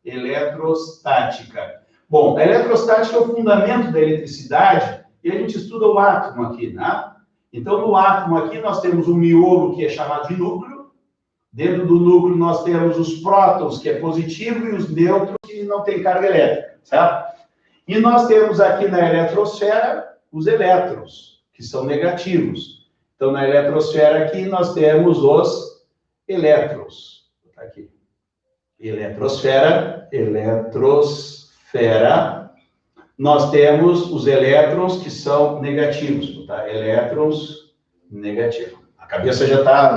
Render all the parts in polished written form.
Eletrostática. Bom, a eletrostática é o fundamento da eletricidade e a gente estuda o átomo aqui, né? Então, no átomo aqui nós temos um miolo que é chamado de núcleo. Dentro do núcleo nós temos os prótons, que é positivo, e os nêutrons, que não tem carga elétrica, certo? E nós temos aqui na eletrosfera os elétrons, que são negativos. Então, na eletrosfera aqui nós temos os elétrons. Vou botar aqui. Eletrosfera. Nós temos os elétrons que são negativos, tá? Elétrons negativos. A cabeça já está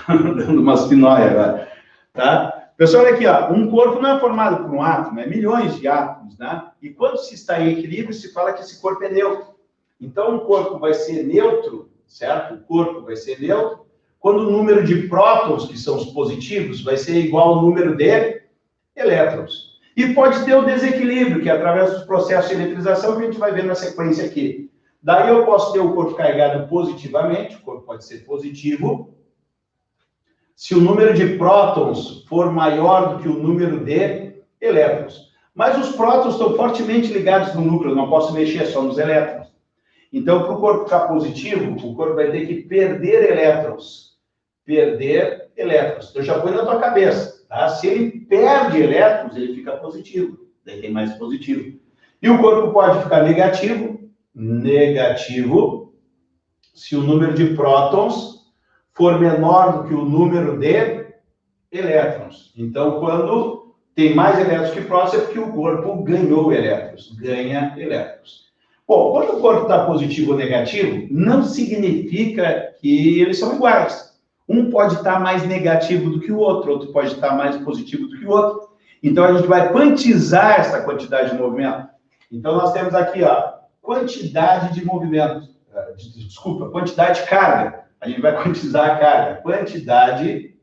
dando umas pinóias agora, tá? Pessoal, olha aqui, ó, um corpo não é formado por um átomo, é milhões de átomos, né? E quando se está em equilíbrio, se fala que esse corpo é neutro. Então, o corpo vai ser neutro, certo? O corpo vai ser neutro quando o número de prótons, que são os positivos, vai ser igual ao número de elétrons. E pode ter o desequilíbrio, que é através dos processos de eletrização que a gente vai ver na sequência aqui. Daí eu posso ter o corpo carregado positivamente, o corpo pode ser positivo, se o número de prótons for maior do que o número de elétrons. Mas os prótons estão fortemente ligados no núcleo, eu não posso mexer só nos elétrons. Então, para o corpo ficar positivo, o corpo vai ter que perder elétrons. Perder elétrons. Então, já põe na tua cabeça, tá? Se ele perde elétrons, ele fica positivo. Daí tem mais positivo. E o corpo pode ficar negativo, se o número de prótons for menor do que o número de elétrons. Então, quando tem mais elétrons que prótons, é porque o corpo ganhou elétrons, ganha elétrons. Bom, quando o corpo está positivo ou negativo, não significa que eles são iguais. Um pode estar mais negativo do que o outro pode estar mais positivo do que o outro. Então, a gente vai quantizar essa quantidade de movimento. Então, nós temos aqui, ó, quantidade de movimento. Desculpa, quantidade de carga. A gente vai quantizar a carga. Quantidade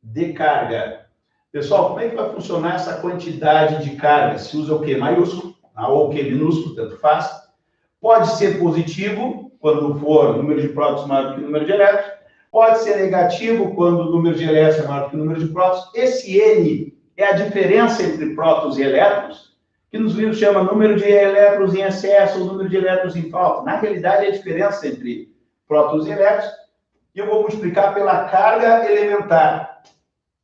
de carga. Pessoal, como é que vai funcionar essa quantidade de carga? Se usa o Q maiúsculo, ou o Q minúsculo, tanto faz. Pode ser positivo, quando for o número de prótons maior do que o número de elétrons. Pode ser negativo, quando o número de elétrons é maior do que o número de prótons. Esse N é a diferença entre prótons e elétrons, que nos livros chama número de elétrons em excesso ou número de elétrons em falta. Na realidade, é a diferença entre prótons e elétrons. E eu vou multiplicar pela carga elementar.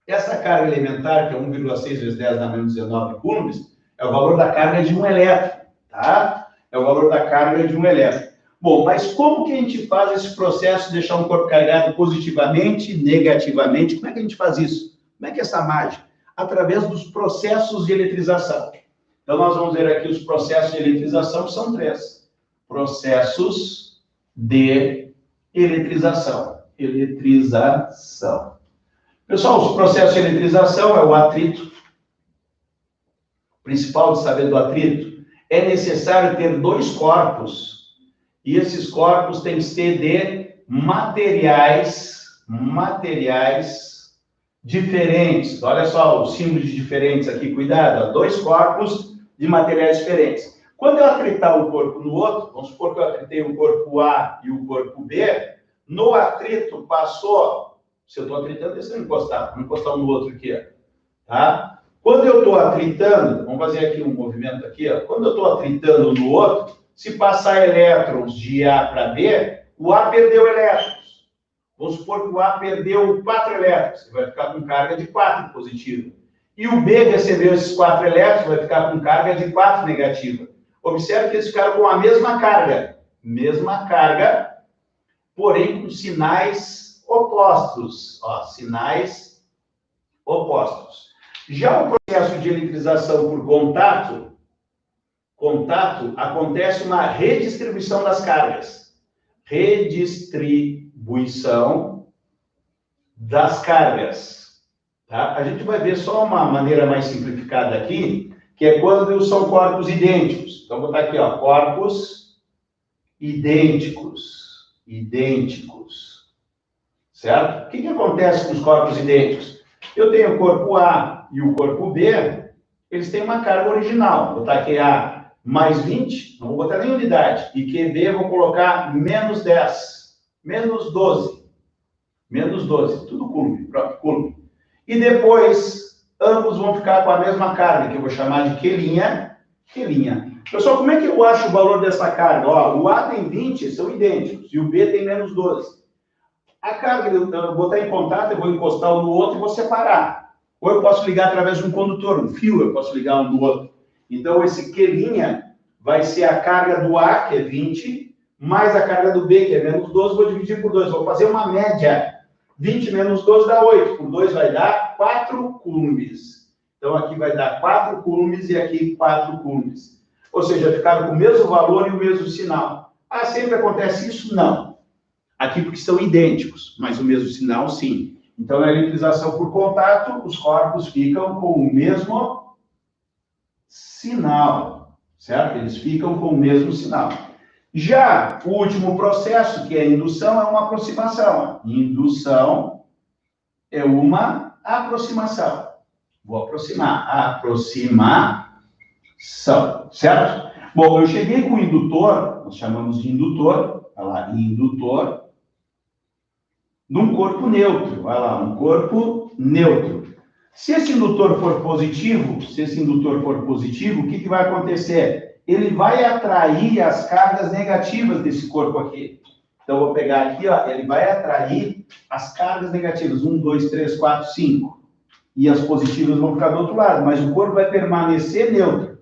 Essa carga elementar, que é 1,6 vezes 10 na menos 19 coulombs, é o valor da carga de um elétron, tá? É o valor da carga de um elétron. Bom, mas como que a gente faz esse processo de deixar um corpo carregado positivamente, negativamente? Como é que a gente faz isso? Como é que é essa mágica? Através dos processos de eletrização. Então, nós vamos ver aqui os processos de eletrização, que são 3. Processos de eletrização. Eletrização. Pessoal, os processos de eletrização é o atrito. O principal de saber do atrito é necessário ter 2 corpos. E esses corpos têm que ser de materiais diferentes. Olha só os símbolos diferentes aqui, cuidado. Ó, 2 corpos de materiais diferentes. Quando eu atritar um corpo no outro, vamos supor que eu atritei o corpo A e o corpo B, no atrito passou, se eu estou atritando, deixa eu encostar, vamos encostar um no outro aqui, ó, tá? Quando eu estou atritando, vamos fazer aqui um movimento aqui, ó, quando eu estou atritando no outro, se passar elétrons de A para B, o A perdeu elétrons. Vamos supor que o A perdeu 4 elétrons, ele vai ficar com carga de 4 positiva. E o B recebeu esses 4 elétrons, vai ficar com carga de 4 negativa. Observe que eles ficaram com a mesma carga, porém com sinais opostos. Ó, sinais opostos. Já o processo de eletrização por contato, acontece uma redistribuição das cargas. Redistribuição das cargas. Tá? A gente vai ver só uma maneira mais simplificada aqui, que é quando são corpos idênticos. Então, vou botar aqui, ó, corpos idênticos. Certo? O que acontece com os corpos idênticos? Eu tenho o corpo A e o corpo B, eles têm uma carga original. Vou botar aqui A mais 20, não vou botar nem unidade. E QB vou colocar menos 10, menos 12. Tudo coulomb, próprio coulomb. E depois ambos vão ficar com a mesma carga, que eu vou chamar de Q'. Pessoal, como é que eu acho o valor dessa carga? Ó, o A tem 20, são idênticos, e o B tem menos 12. A carga, eu vou botar em contato, eu vou encostar um no outro e vou separar. Ou eu posso ligar através de um condutor, um fio, eu posso ligar um no outro. Então, esse Q' vai ser a carga do A, que é 20, mais a carga do B, que é menos 12, vou dividir por 2. Vou fazer uma média. 20 menos 12 dá 8. Por 2 vai dar 4 coulombs. Então, aqui vai dar 4 coulombs e aqui 4 coulombs. Ou seja, ficaram com o mesmo valor e o mesmo sinal. Ah, sempre acontece isso? Não. Aqui porque são idênticos, mas o mesmo sinal, sim. Então, na eletrização por contato, os corpos ficam com o mesmo sinal, certo? Eles ficam com o mesmo sinal. Já o último processo, que é a indução, é uma aproximação. Indução é uma aproximação. Vou aproximar. Aproximação, certo? Bom, eu cheguei com o indutor, nós chamamos de indutor, olha lá, indutor, num corpo neutro, olha lá, um corpo neutro. Se esse indutor for positivo, o que vai acontecer? Ele vai atrair as cargas negativas desse corpo aqui. Então, eu vou pegar aqui, ó, ele vai atrair as cargas negativas, 1, 2, 3, 4, 5. E as positivas vão ficar do outro lado, mas o corpo vai permanecer neutro.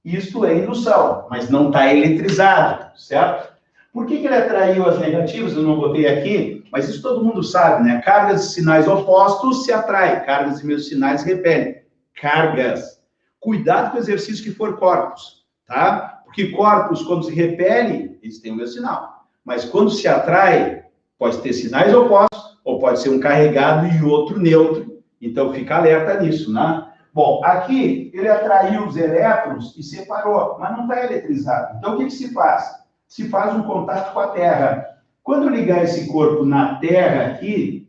Isto é indução, mas não está eletrizado, certo? Por que ele atraiu as negativas? Eu não botei aqui, mas isso todo mundo sabe, né? Cargas de sinais opostos se atraem, cargas de mesmos sinais repelem. Cargas. Cuidado com o exercício que for corpos, tá? Porque corpos, quando se repelem, eles têm o mesmo sinal. Mas quando se atrai, pode ter sinais opostos, ou pode ser um carregado e outro neutro. Então, fica alerta nisso, né? Bom, aqui ele atraiu os elétrons e separou, mas não está eletrizado. Então, o que se faz? Se faz um contato com a Terra. Quando ligar esse corpo na Terra aqui,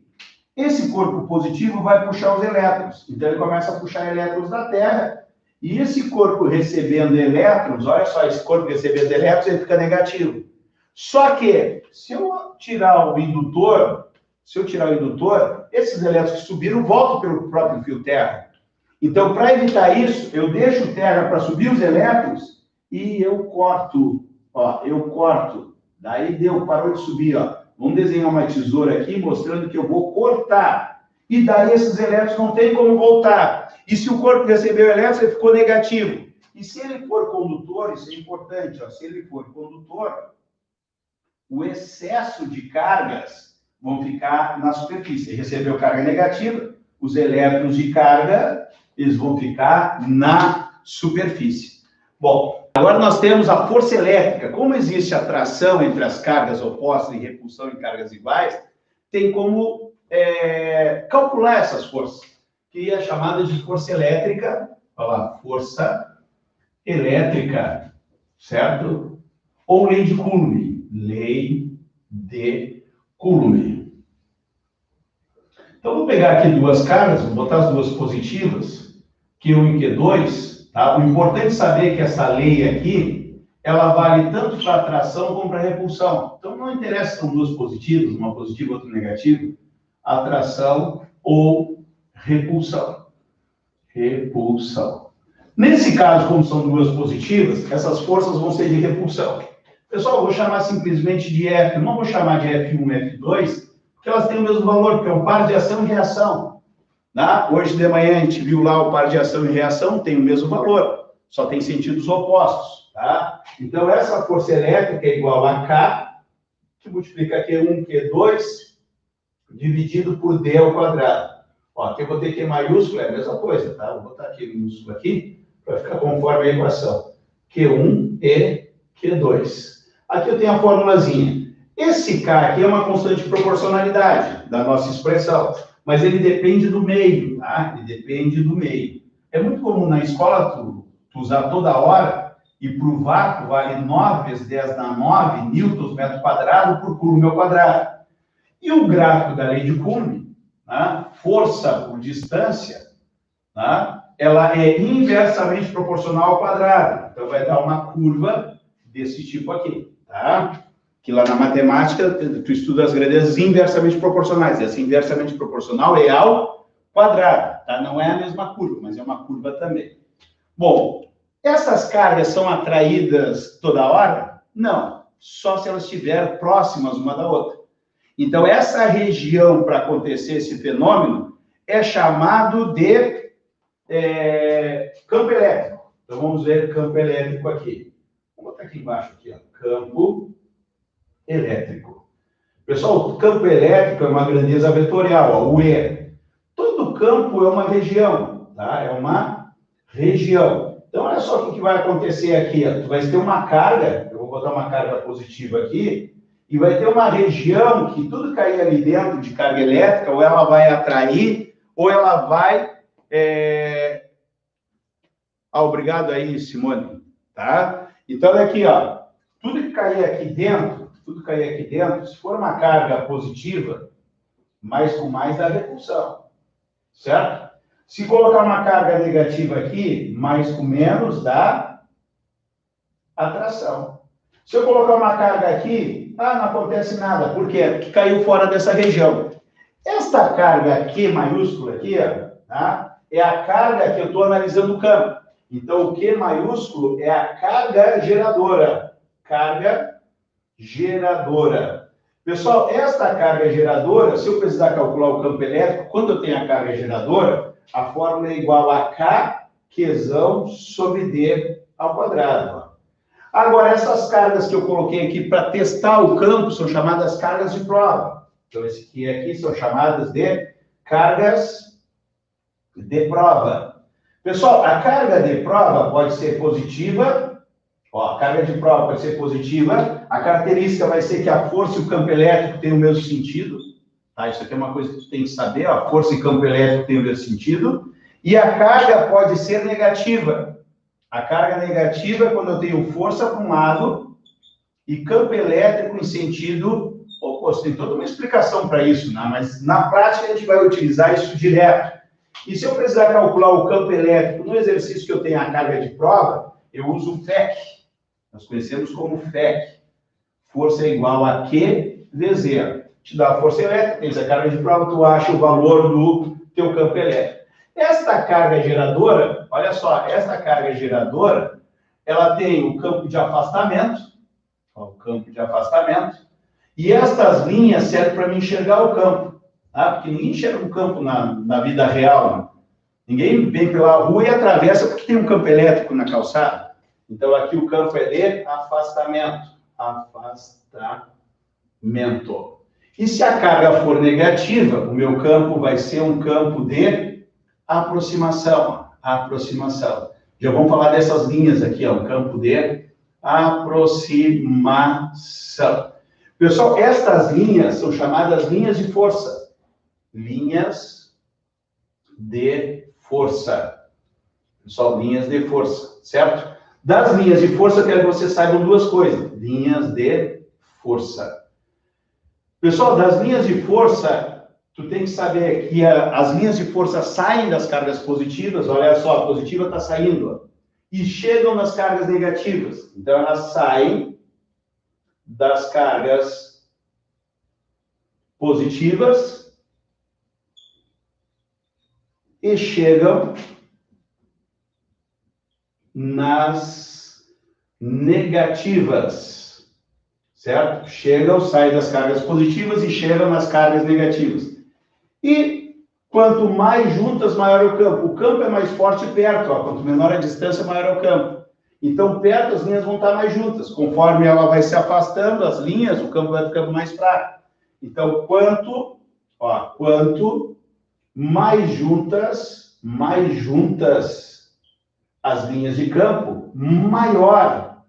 esse corpo positivo vai puxar os elétrons. Então, ele começa a puxar elétrons da Terra. E esse corpo recebendo elétrons, olha só, esse corpo recebendo elétrons, ele fica negativo. Só que, se eu tirar o indutor, esses elétrons que subiram voltam pelo próprio fio Terra. Então, para evitar isso, eu deixo o Terra para subir os elétrons e eu corto. Ó, eu corto. Daí parou de subir, ó. Vamos desenhar uma tesoura aqui mostrando que eu vou cortar. E daí esses elétrons não tem como voltar. E se o corpo recebeu elétrons, ele ficou negativo. E se ele for condutor, isso é importante, ó, se ele for condutor, o excesso de cargas vão ficar na superfície. Ele recebeu carga negativa, os elétrons de carga, eles vão ficar na superfície. Bom, agora nós temos a força elétrica. Como existe atração entre as cargas opostas e repulsão em cargas iguais, tem como calcular essas forças, que é chamada de força elétrica. Olha lá, força elétrica, certo? Ou lei de Coulomb. Lei de Coulomb. Então, vou pegar aqui duas cargas, vou botar as duas positivas, Q1 e Q2. Tá? O importante é saber que essa lei aqui, ela vale tanto para atração como para repulsão. Então, não interessa se são duas positivas, uma positiva e outra negativa, atração ou repulsão. Repulsão. Nesse caso, como são duas positivas, essas forças vão ser de repulsão. Pessoal, eu vou chamar simplesmente de F, eu não vou chamar de F1, F2, porque elas têm o mesmo valor, porque é um par de ação e reação. Hoje de manhã a gente viu lá o par de ação e reação, tem o mesmo valor, só tem sentidos opostos. Tá? Então, essa força elétrica é igual a K, que multiplica Q1, Q2, dividido por D ao quadrado. Ó, aqui eu vou ter Q maiúsculo, é a mesma coisa, tá? Vou botar Q minúsculo aqui, para ficar conforme a equação. Q1 e Q2. Aqui eu tenho a formulazinha. Esse K aqui é uma constante de proporcionalidade da nossa expressão. Mas ele depende do meio, tá? Ele depende do meio. É muito comum na escola tu usar toda hora, e para o vácuo vale 9 vezes 10 na 9 newtons metro quadrado por Coulomb ao quadrado. E o gráfico da lei de Coulomb, né? Força por distância, né? Ela é inversamente proporcional ao quadrado. Então, vai dar uma curva desse tipo aqui, tá? Que lá na matemática, tu estuda as grandezas inversamente proporcionais. Essa inversamente proporcional é ao quadrada, tá? Não é a mesma curva, mas é uma curva também. Bom, essas cargas são atraídas toda hora? Não, só se elas estiverem próximas uma da outra. Então, essa região para acontecer esse fenômeno é chamado de campo elétrico. Então, vamos ver campo elétrico aqui. Vou botar aqui embaixo, aqui, ó, campo elétrico. Pessoal, o campo elétrico é uma grandeza vetorial, ó, o E. Todo campo é uma região, tá? É uma região. Então, olha só o que vai acontecer aqui. Ó. Tu vai ter uma carga, eu vou botar uma carga positiva aqui, e vai ter uma região que tudo cair ali dentro de carga elétrica, ou ela vai atrair, ou ela vai... obrigado aí, Simone. Tá? Então, olha aqui, ó. Tudo que cair aqui dentro, se for uma carga positiva, mais com mais dá repulsão. Certo? Se colocar uma carga negativa aqui, mais com menos dá atração. Se eu colocar uma carga aqui, não acontece nada. Por quê? Porque caiu fora dessa região. Esta carga Q maiúscula aqui, ó, tá? É a carga que eu estou analisando o campo. Então, o Q maiúsculo é a carga geradora. Carga geradora. Pessoal, esta carga geradora, se eu precisar calcular o campo elétrico, quando eu tenho a carga geradora, a fórmula é igual a K, Qzão, sobre D ao quadrado. Ó. Agora, essas cargas que eu coloquei aqui para testar o campo são chamadas cargas de prova. Então, esse aqui são chamadas de cargas de prova. Pessoal, a carga de prova pode ser positiva. Ó, a carga de prova pode ser positiva. A característica vai ser que a força e o campo elétrico têm o mesmo sentido. Tá? Isso aqui é uma coisa que tu tem que saber. Ó, a força e campo elétrico têm o mesmo sentido. E a carga pode ser negativa. A carga negativa é quando eu tenho força para um lado e campo elétrico em sentido oposto. Tem toda uma explicação para isso, né? Mas na prática a gente vai utilizar isso direto. E se eu precisar calcular o campo elétrico no exercício que eu tenho a carga de prova, eu uso o FEC. Nós conhecemos como FEC. Força é igual a Q vezes zero. Te dá a força elétrica, tens a carga de prova, tu acha o valor do teu campo elétrico. Esta carga geradora, olha só, esta carga geradora, ela tem o campo de afastamento, ó, o campo de afastamento, e estas linhas servem para me enxergar o campo, tá? Porque ninguém enxerga o campo na vida real, né? Ninguém vem pela rua e atravessa porque tem um campo elétrico na calçada. Então, aqui o campo é de afastamento. Afastamento. E se a carga for negativa, o meu campo vai ser um campo de aproximação. Aproximação. Já vamos falar dessas linhas aqui, ó, um campo de aproximação. Pessoal, estas linhas são chamadas linhas de força. Linhas de força. Pessoal, linhas de força, certo? Das linhas de força, eu quero que vocês saibam duas coisas. Linhas de força. Pessoal, das linhas de força, tu tem que saber que as linhas de força saem das cargas positivas, olha só, a positiva está saindo, ó, e chegam nas cargas negativas. Então, elas saem das cargas positivas e chegam nas negativas, certo? Saem das cargas positivas e chegam nas cargas negativas. E quanto mais juntas, maior o campo. O campo é mais forte perto, ó. Quanto menor a distância, maior é o campo. Então, perto as linhas vão estar mais juntas. Conforme ela vai se afastando, as linhas, o campo vai ficando mais fraco. Então, quanto mais juntas as linhas de campo, maior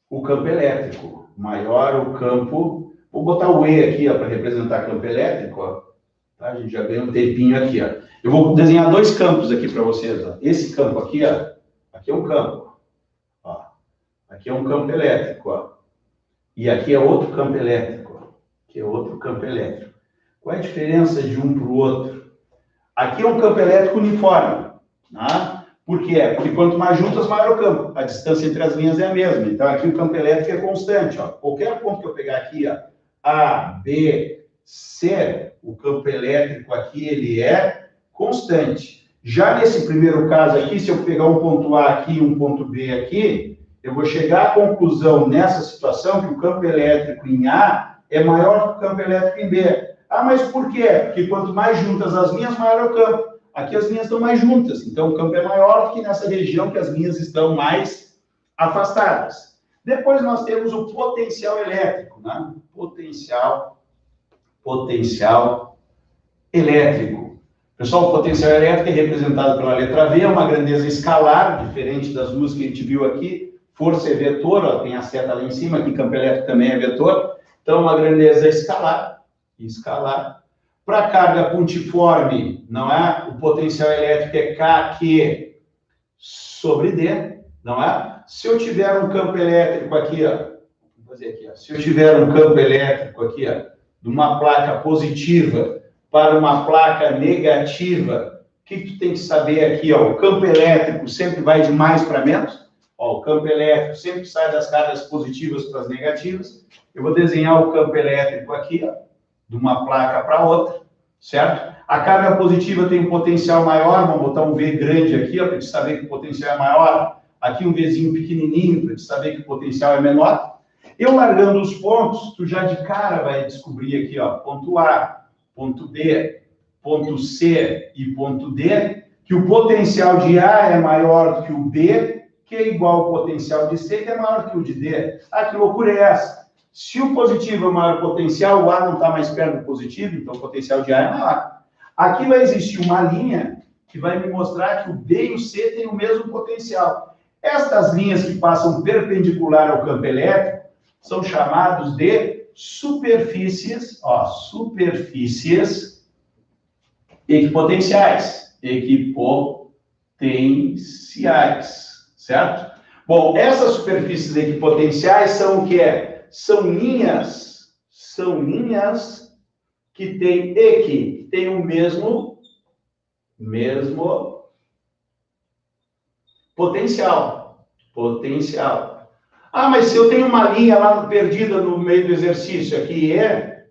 o campo elétrico. Maior o campo... Vou botar o E aqui, para representar campo elétrico, ó. Tá? A gente já ganhou um tempinho aqui, ó. Eu vou desenhar dois campos aqui para vocês, ó. Esse campo aqui, ó. Aqui é um campo. Ó. Aqui é um campo elétrico, ó. E aqui é outro campo elétrico, ó. Aqui é outro campo elétrico. Qual é a diferença de um para o outro? Aqui é um campo elétrico uniforme, tá? Por quê? Porque quanto mais juntas, maior o campo. A distância entre as linhas é a mesma. Então, aqui o campo elétrico é constante, ó. Qualquer ponto que eu pegar aqui, ó, A, B, C, o campo elétrico aqui, ele é constante. Já nesse primeiro caso aqui, se eu pegar um ponto A aqui e um ponto B aqui, eu vou chegar à conclusão nessa situação que o campo elétrico em A é maior que o campo elétrico em B. Ah, mas por quê? Porque quanto mais juntas as linhas, maior é o campo. Aqui as linhas estão mais juntas, então o campo é maior do que nessa região que as linhas estão mais afastadas. Depois nós temos o potencial elétrico, né? Potencial elétrico. Pessoal, o potencial elétrico é representado pela letra V, é uma grandeza escalar, diferente das duas que a gente viu aqui. Força é vetor, ó, tem a seta lá em cima, aqui campo elétrico também é vetor. Então, uma grandeza escalar. Para carga pontiforme, não é? O potencial elétrico é Kq sobre D, não é? Se eu tiver um campo elétrico aqui, ó, vou fazer aqui, ó. Se eu tiver um campo elétrico aqui, ó, de uma placa positiva para uma placa negativa, o que tu tem que saber aqui, ó? O campo elétrico sempre vai de mais para menos. Ó, o campo elétrico sempre sai das cargas positivas para as negativas. Eu vou desenhar o campo elétrico aqui, ó, de uma placa para outra, certo? A carga positiva tem um potencial maior, vamos botar um V grande aqui, para a gente saber que o potencial é maior. Aqui um Vzinho pequenininho, para a gente saber que o potencial é menor. Eu largando os pontos, tu já de cara vai descobrir aqui, ó, ponto A, ponto B, ponto C e ponto D, que o potencial de A é maior do que o B, que é igual ao potencial de C, que é maior que o de D. Ah, que loucura é essa? Se o positivo é o maior potencial, o A não está mais perto do positivo, então o potencial de A é maior. Aqui vai existir uma linha que vai me mostrar que o B e o C têm o mesmo potencial. Estas linhas que passam perpendicular ao campo elétrico são chamados de superfícies, ó, superfícies equipotenciais. Equipotenciais, certo? Bom, essas superfícies equipotenciais são o quê? São linhas que têm o mesmo potencial. Ah, mas se eu tenho uma linha lá perdida no meio do exercício, aqui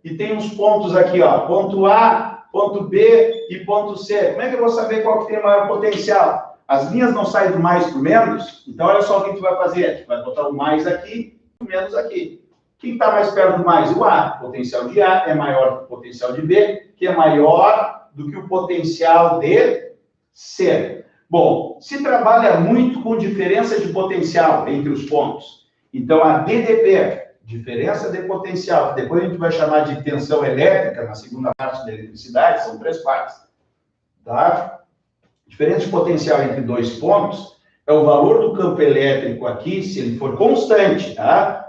e tem uns pontos aqui, ó, ponto A, ponto B e ponto C, como é que eu vou saber qual que tem o maior potencial? As linhas não saem do mais para o menos, então olha só o que tu vai fazer. Tu vai botar o mais aqui e o menos aqui. Quem está mais perto do mais? O A. O potencial de A é maior que o potencial de B, que é maior do que o potencial de C. Bom, se trabalha muito com diferença de potencial entre os pontos. Então, a DDP, diferença de potencial, que depois a gente vai chamar de tensão elétrica, na segunda parte da eletricidade, são 3 partes. Tá? Diferença de potencial entre 2 pontos é o valor do campo elétrico aqui, se ele for constante, tá?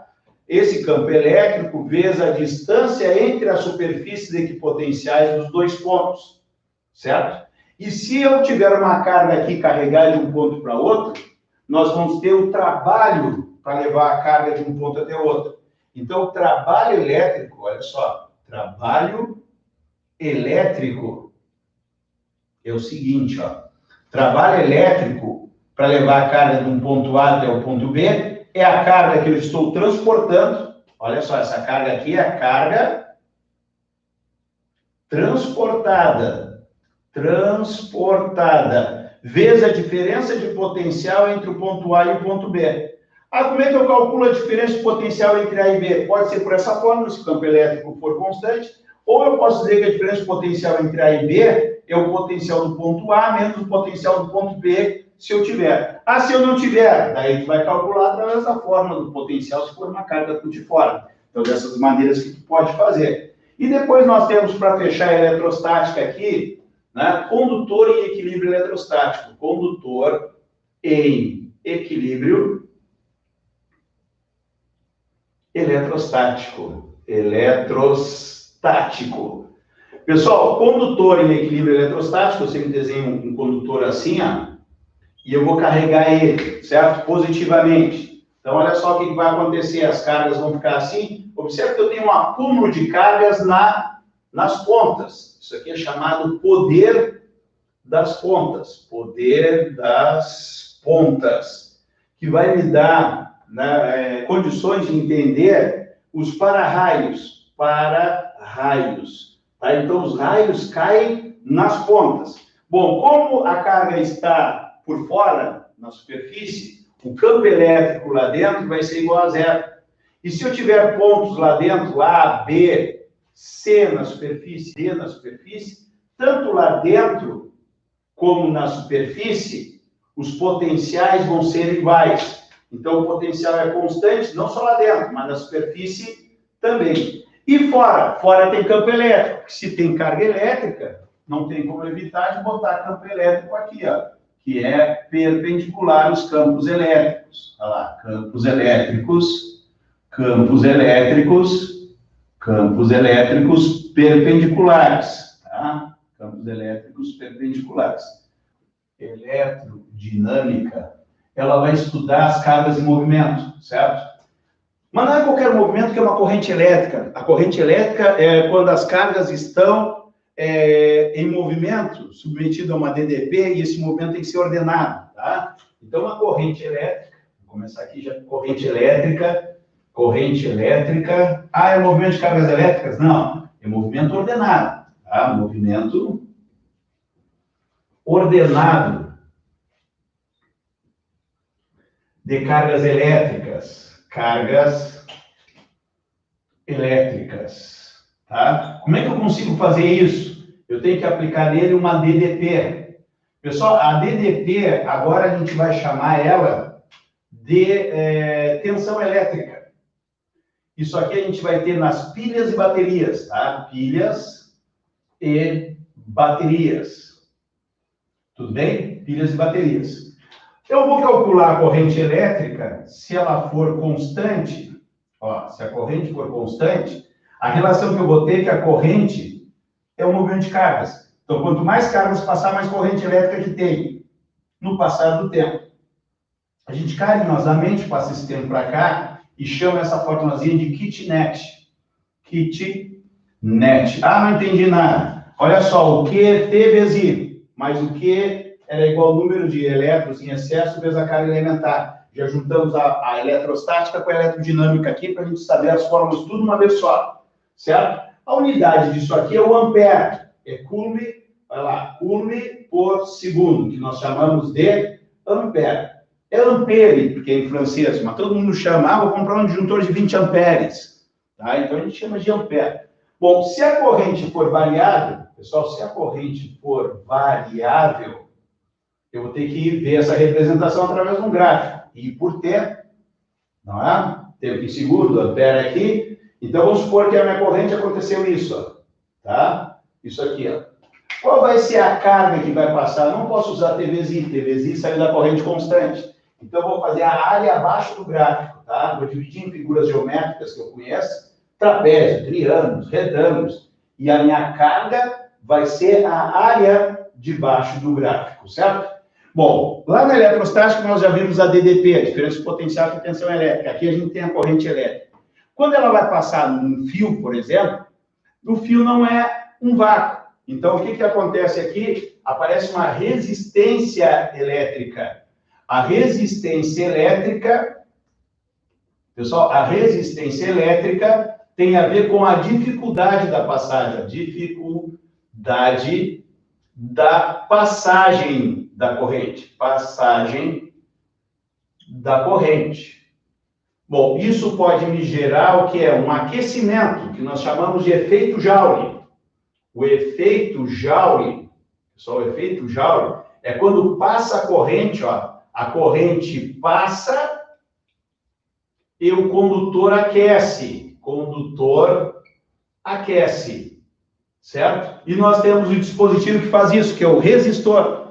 Esse campo elétrico vezes a distância entre as superfícies equipotenciais dos 2 pontos, certo? E se eu tiver uma carga aqui carregada de um ponto para outro, nós vamos ter o trabalho para levar a carga de um ponto até o outro. Então, o trabalho elétrico, olha só, trabalho elétrico é o seguinte, ó. Trabalho elétrico para levar a carga de um ponto A até o ponto B é a carga que eu estou transportando. Olha só, essa carga aqui é a carga transportada, vezes a diferença de potencial entre o ponto A e o ponto B. Ah, como é que eu calculo a diferença de potencial entre A e B? Pode ser por essa fórmula, se o campo elétrico for constante, ou eu posso dizer que a diferença de potencial entre A e B é o potencial do ponto A menos o potencial do ponto B, se eu tiver. Ah, se eu não tiver, daí tu vai calcular através da fórmula do potencial se for uma carga pontiforme. Então, dessas maneiras que tu pode fazer. E depois nós temos, para fechar a eletrostática aqui, né, condutor em equilíbrio eletrostático. Condutor em equilíbrio eletrostático. Pessoal, condutor em equilíbrio eletrostático, eu sempre desenho um condutor assim, ó, e eu vou carregar ele, certo? Positivamente. Então, olha só o que vai acontecer. As cargas vão ficar assim. Observe que eu tenho um acúmulo de cargas nas pontas. Isso aqui é chamado poder das pontas. Poder das pontas. Que vai me dar, né, condições de entender os para-raios. Para raios. Tá? Então, os raios caem nas pontas. Bom, como a carga está por fora, na superfície, o campo elétrico lá dentro vai ser igual a zero. E se eu tiver pontos lá dentro, A, B, C na superfície, D na superfície, tanto lá dentro como na superfície, os potenciais vão ser iguais. Então, o potencial é constante, não só lá dentro, mas na superfície também. E fora? Fora tem campo elétrico. Se tem carga elétrica, não tem como evitar de botar campo elétrico aqui, ó, que é perpendicular aos campos elétricos. Olha lá, campos elétricos, campos elétricos, campos elétricos perpendiculares. Tá? Campos elétricos perpendiculares. Eletrodinâmica, ela vai estudar as cargas em movimento, certo? Mas não é qualquer movimento que é uma corrente elétrica. A corrente elétrica é quando as cargas estão em movimento, submetido a uma DDP, e esse movimento tem que ser ordenado, tá? Então, uma corrente elétrica, vou começar aqui já, corrente elétrica. Ah, é movimento de cargas elétricas? Não, é movimento ordenado, tá? Movimento ordenado de cargas elétricas. Cargas elétricas, tá? Como é que eu consigo fazer isso? Eu tenho que aplicar nele uma DDP. Pessoal, a DDP, agora a gente vai chamar ela de tensão elétrica. Isso aqui a gente vai ter nas pilhas e baterias, tá? Pilhas e baterias. Tudo bem? Pilhas e baterias. Eu vou calcular a corrente elétrica, se ela for constante, ó, se a corrente for constante, a relação que eu vou ter é que a corrente é o movimento de cargas. Então, quanto mais cargas passar, mais corrente elétrica que tem no passar do tempo. A gente carinhosamente passa esse tempo para cá e chama essa formulazinha de kitnet. Kitnet. Ah, não entendi nada. Olha só, o Q, T vezes I, mais o Q era igual ao número de elétrons em excesso vezes a carga elementar. Já juntamos a eletrostática com a eletrodinâmica aqui para a gente saber as fórmulas tudo uma vez só, certo? A unidade disso aqui é o ampere, é coulomb, vai lá, coulomb por segundo, que nós chamamos de ampere. É ampere, porque é em francês, mas todo mundo chama, vou comprar um disjuntor de 20 amperes, tá? Então a gente chama de ampere. Bom, se a corrente for variável, pessoal, se a corrente for variável, eu vou ter que ver essa representação através de um gráfico. I por T, não é? Tempo em segundo, ampere aqui. Então, vamos supor que a minha corrente aconteceu isso, ó, tá? Isso aqui, ó. Qual vai ser a carga que vai passar? Eu não posso usar T vezes I. T vezes I sai da corrente constante. Então, eu vou fazer a área abaixo do gráfico, tá? Vou dividir em figuras geométricas que eu conheço. Trapézio, triângulos, retângulos. E a minha carga vai ser a área debaixo do gráfico, certo? Bom, lá na eletrostática nós já vimos a DDP, a diferença potencial e tensão elétrica. Aqui a gente tem a corrente elétrica. Quando ela vai passar num fio, por exemplo, o fio não é um vácuo. Então, o que acontece aqui? Aparece uma resistência elétrica. A resistência elétrica, pessoal, a resistência elétrica tem a ver com a dificuldade da passagem, a dificuldade da passagem da corrente. Passagem da corrente. Bom, isso pode me gerar o que é um aquecimento, que nós chamamos de efeito Joule. O efeito Joule, pessoal, o efeito Joule é quando passa a corrente, ó, a corrente passa e o condutor aquece. Condutor aquece, certo? E nós temos o dispositivo que faz isso, que é o resistor.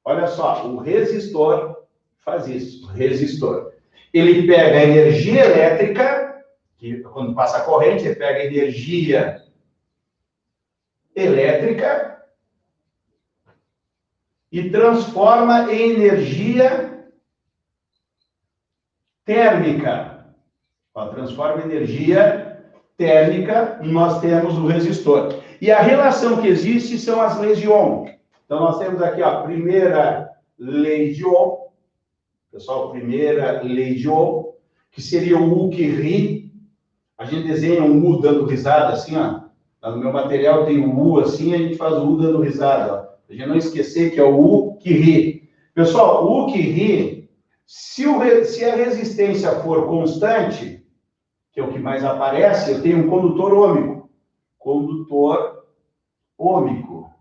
Olha só, o resistor faz isso, o resistor. Ele pega a energia elétrica, que quando passa a corrente, ele pega a energia elétrica e transforma em energia térmica. Ó, transforma em energia térmica, nós temos o resistor. E a relação que existe são as leis de Ohm. Então, nós temos aqui, ó, a primeira lei de Ohm. Pessoal, primeira lei de Ohm, que seria o U que ri. A gente desenha um U dando risada assim, ó. Lá no meu material tem o U assim, a gente faz o U dando risada. Ó. A gente não esquecer que é o U que ri. Pessoal, o U que ri, se a resistência for constante, que é o que mais aparece, eu tenho um condutor ômico. Condutor ômico.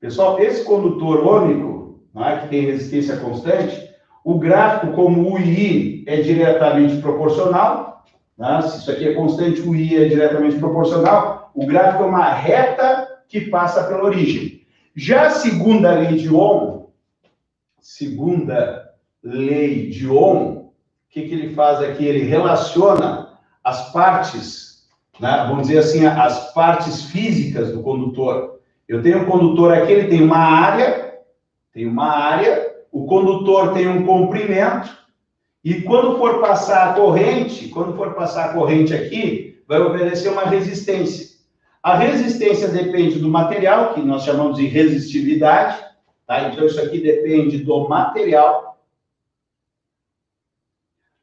Pessoal, esse condutor ômico, que tem resistência constante, o gráfico, como o I é diretamente proporcional, se isso aqui é constante, o I é diretamente proporcional, o gráfico é uma reta que passa pela origem. Já a segunda lei de Ohm, o que ele faz aqui? Ele relaciona as partes, vamos dizer assim, as partes físicas do condutor. Eu tenho um condutor aqui, ele tem uma área, o condutor tem um comprimento, e quando for passar a corrente aqui, vai obedecer uma resistência. A resistência depende do material, que nós chamamos de resistividade, tá? Então, isso aqui depende do material.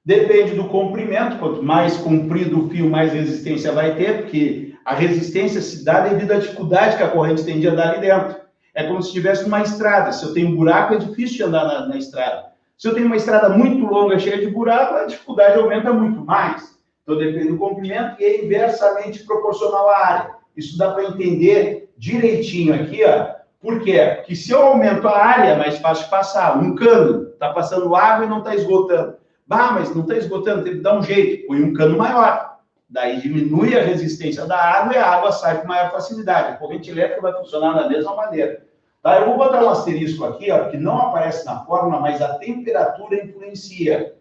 Depende do comprimento, quanto mais comprido o fio, mais resistência vai ter, porque a resistência se dá devido à dificuldade que a corrente tem de andar ali dentro. É como se tivesse uma estrada. Se eu tenho um buraco, é difícil de andar na estrada. Se eu tenho uma estrada muito longa, cheia de buraco, a dificuldade aumenta muito mais. Então, depende do comprimento e é inversamente proporcional à área. Isso dá para entender direitinho aqui, ó. Por quê? Porque se eu aumento a área, é mais fácil de passar. Um cano está passando água e não está esgotando. Mas não está esgotando, tem que dar um jeito. Põe um cano maior. Daí diminui a resistência da água e a água sai com maior facilidade. A corrente elétrica vai funcionar da mesma maneira. Tá? Eu vou botar um asterisco aqui, ó, que não aparece na fórmula, mas a temperatura influencia.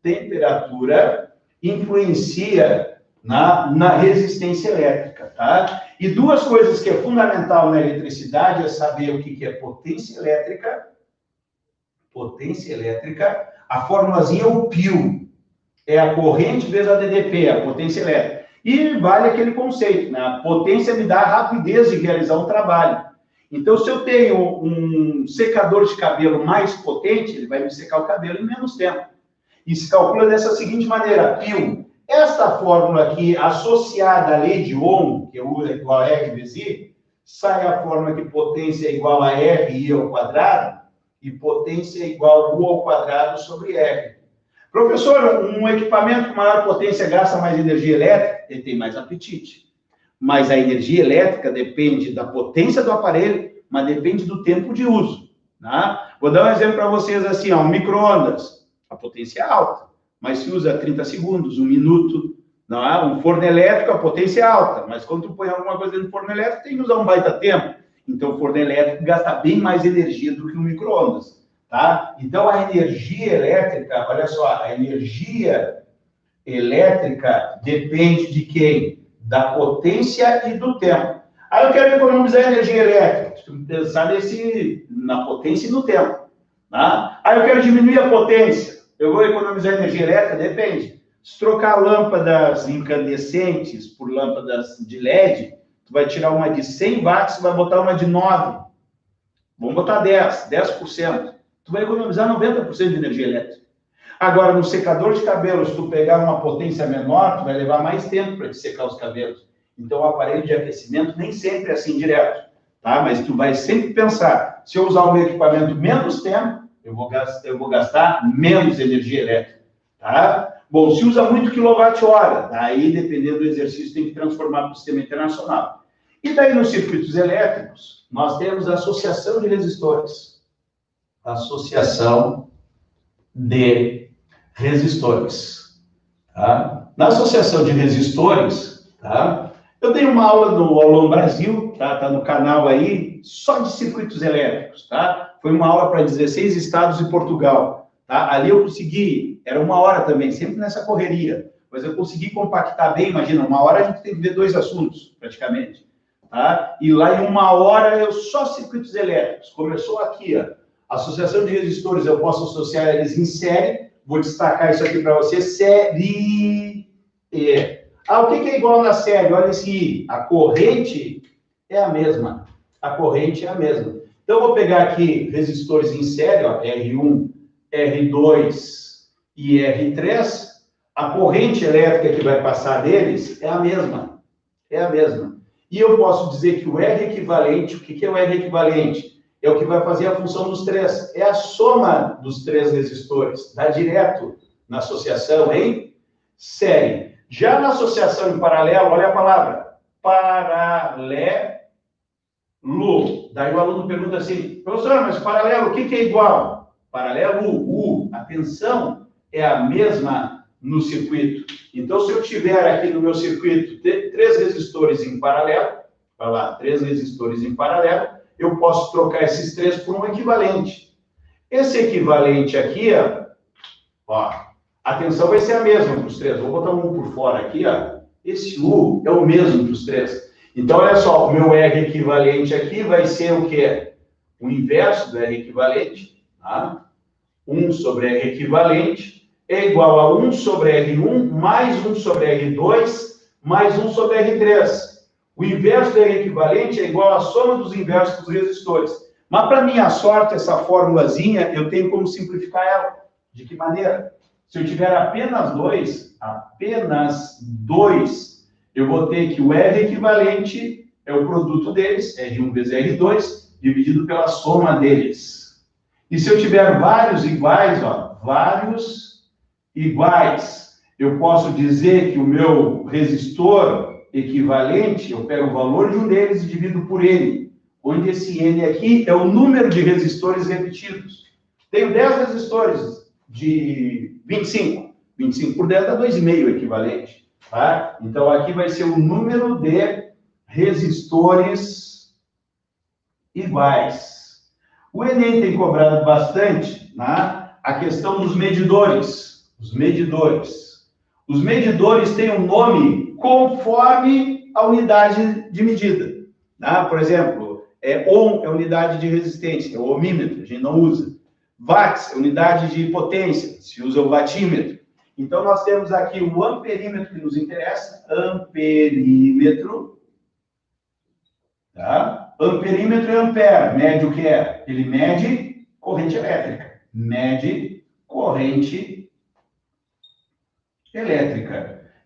Temperatura influencia na resistência elétrica, tá? E duas coisas que é fundamental na eletricidade é saber o que é potência elétrica. Potência elétrica, a formulazinha é o π. É a corrente vezes a DDP, a potência elétrica. E vale aquele conceito, né? A potência me dá a rapidez de realizar um trabalho. Então, se eu tenho um secador de cabelo mais potente, ele vai me secar o cabelo em menos tempo. E se calcula dessa seguinte maneira, π. Esta fórmula aqui, associada à lei de Ohm, que é U é igual a R vezes I, sai a fórmula que potência é igual a RI ao quadrado, e potência é igual a U ao quadrado sobre R. Professor, um equipamento com maior potência gasta mais energia elétrica? Ele tem mais apetite. Mas a energia elétrica depende da potência do aparelho, mas depende do tempo de uso. Tá? Vou dar um exemplo para vocês assim, ó, um micro-ondas. A potência é alta, mas se usa 30 segundos, 1 minuto. Não é? Um forno elétrico, a potência é alta, mas quando tu põe alguma coisa dentro do forno elétrico, tem que usar um baita tempo. Então, o forno elétrico gasta bem mais energia do que um micro-ondas. Tá? Então, a energia elétrica, olha só, a energia elétrica depende de quem? Da potência e do tempo. Aí eu quero economizar energia elétrica. Tem que pensar na potência e no tempo. Tá? Aí eu quero diminuir a potência. Eu vou economizar energia elétrica? Depende. Se trocar lâmpadas incandescentes por lâmpadas de LED, tu vai tirar uma de 100 watts e vai botar uma de 9. Vamos botar 10%. Tu vai economizar 90% de energia elétrica. Agora, no secador de cabelos, se tu pegar uma potência menor, tu vai levar mais tempo para te secar os cabelos. Então, o aparelho de aquecimento nem sempre é assim direto, tá? Mas tu vai sempre pensar, se eu usar o meu equipamento menos tempo, eu vou gastar menos energia elétrica, tá? Bom, se usa muito quilowatt-hora, daí, dependendo do exercício, tem que transformar para o sistema internacional. E daí, nos circuitos elétricos, nós temos a associação de resistores. Associação de resistores. Tá? Na associação de resistores, tá? Eu dei uma aula no Aulão Brasil, tá no canal aí, só de circuitos elétricos. Tá? Foi uma aula para 16 estados e Portugal. Tá? Ali eu consegui, era 1 hora também, sempre nessa correria, mas eu consegui compactar bem, imagina, 1 hora a gente tem que ver 2 assuntos, praticamente. Tá? E lá em 1 hora eu só circuitos elétricos. Começou aqui, ó. Associação de resistores, eu posso associar eles em série. Vou destacar isso aqui para você. Série. O que é igual na série? Olha esse I. A corrente é a mesma. A corrente é a mesma. Então, eu vou pegar aqui resistores em série, ó, R1, R2 e R3. A corrente elétrica que vai passar deles é a mesma. É a mesma. E eu posso dizer que o R equivalente, o que é o R equivalente? É o que vai fazer a função dos três. É a soma dos três resistores. Dá direto na associação em série. Já na associação em paralelo, olha a palavra. Paralelo. Daí o aluno pergunta assim, professor, mas paralelo, o que é igual? Paralelo, a tensão é a mesma no circuito. Então, se eu tiver aqui no meu circuito três resistores em paralelo, vai lá, três resistores em paralelo, eu posso trocar esses três por um equivalente. Esse equivalente aqui, ó, a tensão vai ser a mesma para os três. Vou botar um por fora aqui, ó. Esse U é o mesmo para os três. Então, olha só, o meu R equivalente aqui vai ser o quê? O inverso do R equivalente, tá? 1 sobre R equivalente é igual a 1 sobre R1 mais 1 sobre R2 mais 1 sobre R3. O inverso do R equivalente é igual à soma dos inversos dos resistores. Mas, para minha sorte, essa formulazinha, eu tenho como simplificar ela. De que maneira? Se eu tiver apenas dois, eu vou ter que o R equivalente é o produto deles, R1 vezes R2, dividido pela soma deles. E se eu tiver vários iguais, eu posso dizer que o meu resistor equivalente, eu pego o valor de um deles e divido por N, onde esse N aqui é o número de resistores repetidos. Tenho 10 resistores de 25. 25 por 10 dá 2,5 equivalente. Tá? Então, aqui vai ser o número de resistores iguais. O Enem tem cobrado bastante, né, a questão dos medidores. Os medidores têm um nome conforme a unidade de medida. Tá? Por exemplo, ohm é unidade de resistência, é o ohmímetro, a gente não usa. Watts é unidade de potência, se usa o watímetro. Então, nós temos aqui o amperímetro que nos interessa, amperímetro, tá? Amperímetro é ampere, mede o que é? Ele mede corrente elétrica,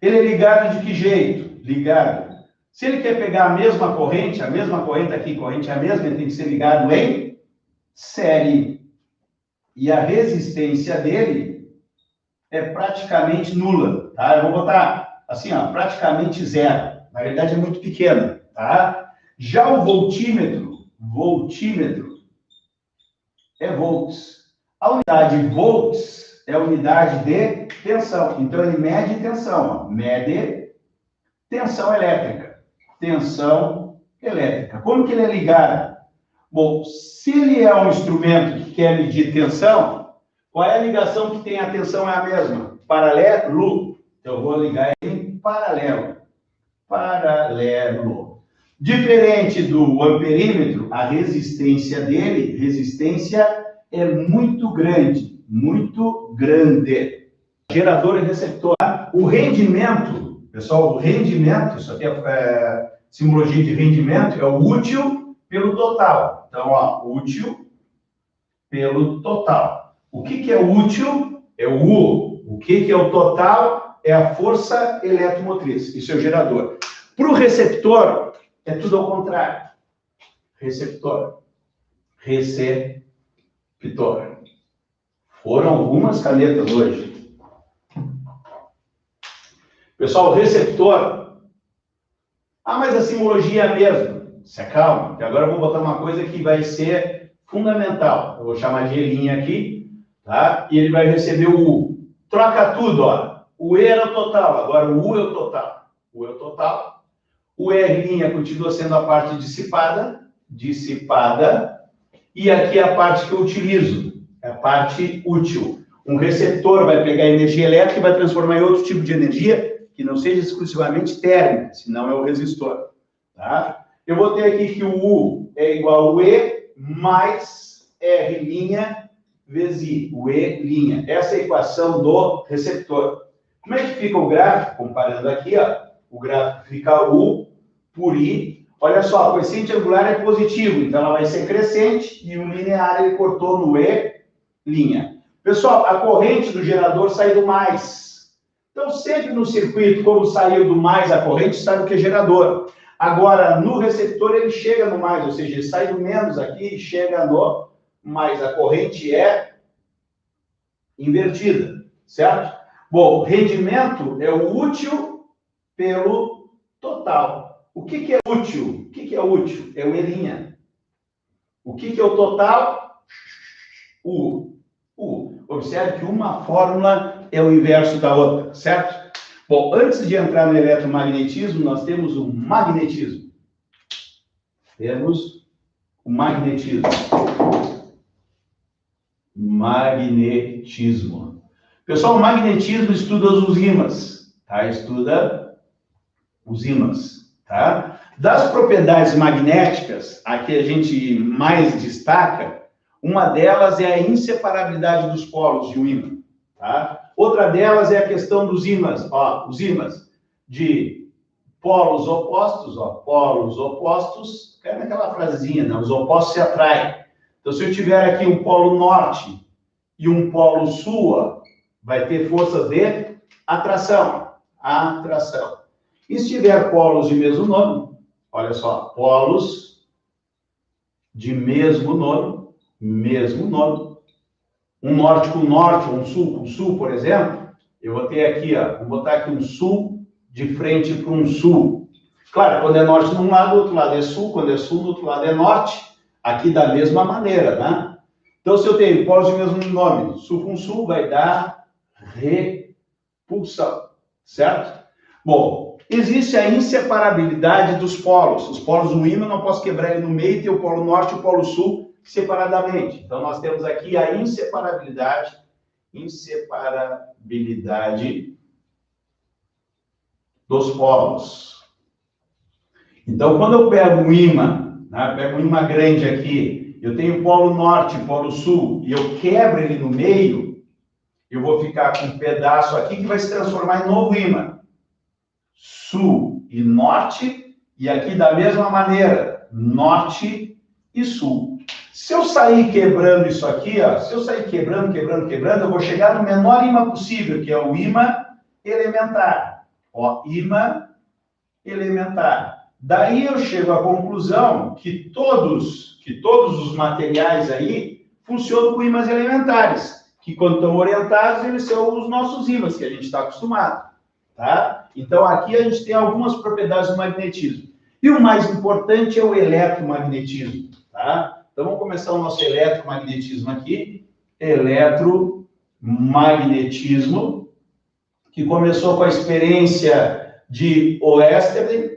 Ele é ligado de que jeito? Ligado. Se ele quer pegar a mesma corrente aqui, corrente é a mesma, ele tem que ser ligado em série. E a resistência dele é praticamente nula, tá? Eu vou botar assim, ó, praticamente zero. Na realidade, é muito pequena, tá? Já o voltímetro é volts. A unidade volts é a unidade de tensão. Então, ele mede tensão, ó. Mede tensão elétrica. Como que ele é ligado? Bom, se ele é um instrumento que quer medir tensão, qual é a ligação que tem a tensão? É a mesma. Paralelo. Então, eu vou ligar em paralelo. Diferente do amperímetro, a resistência dele, é muito grande. Gerador e receptor. O rendimento, pessoal, isso aqui é simbologia de rendimento, é o útil pelo total. Então, ó, útil pelo total. O que é útil? É o U. O que é o total? É a força eletromotriz. Isso é o gerador. Para o receptor, é tudo ao contrário. Receptor. Foram algumas canetas hoje. Pessoal, o receptor. Mas a simbologia é a mesma. Se acalma, que agora eu vou botar uma coisa que vai ser fundamental. Eu vou chamar de E' aqui, tá? E ele vai receber o U. Troca tudo, ó. O E era o total, agora o U é o total. O R' continua sendo a parte dissipada, e aqui é a parte que eu utilizo, é a parte útil. Um receptor vai pegar energia elétrica e vai transformar em outro tipo de energia que não seja exclusivamente térmica, senão é o resistor. Tá? Eu vou ter aqui que o U é igual ao E mais R' vezes I, o E'. Essa é a equação do receptor. Como é que fica o gráfico? Comparando aqui, ó, o gráfico fica U por I. Olha só, a coeficiente angular é positivo, então ela vai ser crescente e o linear ele cortou no E'. Pessoal, a corrente do gerador sai do mais. Então, sempre no circuito, como saiu do mais a corrente, sai do que é gerador. Agora, no receptor, ele chega no mais, ou seja, ele sai do menos aqui e chega no mais. A corrente é invertida, certo? Bom, rendimento é o útil pelo total. O que é útil? O que é útil? É o E'. O que é o total? U. Observe que uma fórmula é o inverso da outra, certo? Bom, antes de entrar no eletromagnetismo, nós temos o magnetismo. Temos o magnetismo. Magnetismo. Pessoal, o magnetismo estuda os ímãs, tá? Estuda os ímãs, tá? Das propriedades magnéticas, a que a gente mais destaca, uma delas é a inseparabilidade dos polos de um ímã, tá? Outra delas é a questão dos ímãs, ó, os ímãs de polos opostos, é naquela frasezinha, né? Os opostos se atraem. Então, se eu tiver aqui um polo norte e um polo sul, ó, vai ter forças de atração. E se tiver polos de mesmo nodo, olha só, polos de mesmo nodo, um norte com norte, um sul com sul, por exemplo, eu vou ter aqui, ó, vou botar aqui um sul de frente para um sul. Claro, quando é norte num lado, do outro lado é sul, quando é sul, do outro lado é norte, aqui da mesma maneira, né? Então, se eu tenho polos de mesmo nome, sul com sul, vai dar repulsão, certo? Bom, existe a inseparabilidade dos polos. Os polos do ímã, eu não posso quebrar ele no meio e ter o polo norte e o polo sul separadamente. Então, nós temos aqui a inseparabilidade dos polos. Então, quando eu pego um ímã, né, pego um ímã grande aqui, eu tenho polo norte e polo sul, e eu quebro ele no meio, eu vou ficar com um pedaço aqui que vai se transformar em novo ímã. Sul e norte, e aqui da mesma maneira, norte e sul. Se eu sair quebrando isso aqui, ó, se eu sair quebrando, eu vou chegar no menor ímã possível, que é o ímã elementar. Ó, ímã elementar. Daí eu chego à conclusão que todos os materiais aí funcionam com ímãs elementares, que quando estão orientados, eles são os nossos ímãs, que a gente está acostumado, tá? Então, aqui a gente tem algumas propriedades do magnetismo. E o mais importante é o eletromagnetismo, tá? Então, vamos começar o nosso eletromagnetismo aqui. Eletromagnetismo, que começou com a experiência de Oesterlin,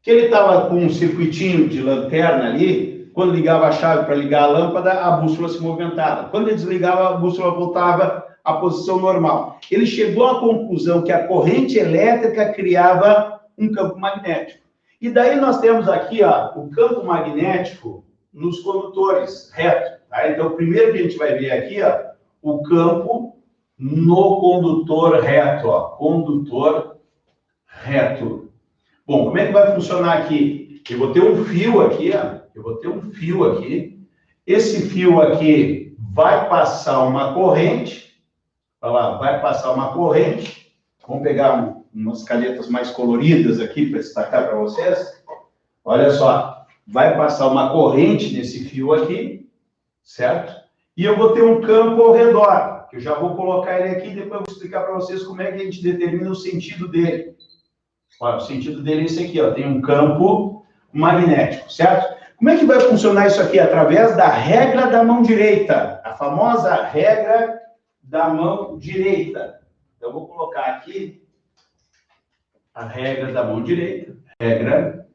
que ele estava com um circuitinho de lanterna ali, quando ligava a chave para ligar a lâmpada, a bússola se movimentava. Quando ele desligava, a bússola voltava à posição normal. Ele chegou à conclusão que a corrente elétrica criava um campo magnético. E daí nós temos aqui, ó, o campo magnético nos condutores reto, tá? Então, primeiro que a gente vai ver aqui, ó, o campo no condutor reto, ó, condutor reto. Bom, como é que vai funcionar aqui? Eu vou ter um fio aqui, ó, Esse fio aqui vai passar uma corrente, olha lá, Vamos pegar umas canetas mais coloridas aqui para destacar para vocês. Olha só, vai passar uma corrente nesse fio aqui, certo? E eu vou ter um campo ao redor, que eu já vou colocar ele aqui e depois eu vou explicar para vocês como é que a gente determina o sentido dele. Olha, o sentido dele é esse aqui, ó, tem um campo magnético, certo? Como é que vai funcionar isso aqui? Através da regra da mão direita, a famosa regra da mão direita. Então, eu vou colocar aqui a regra da mão direita. Regra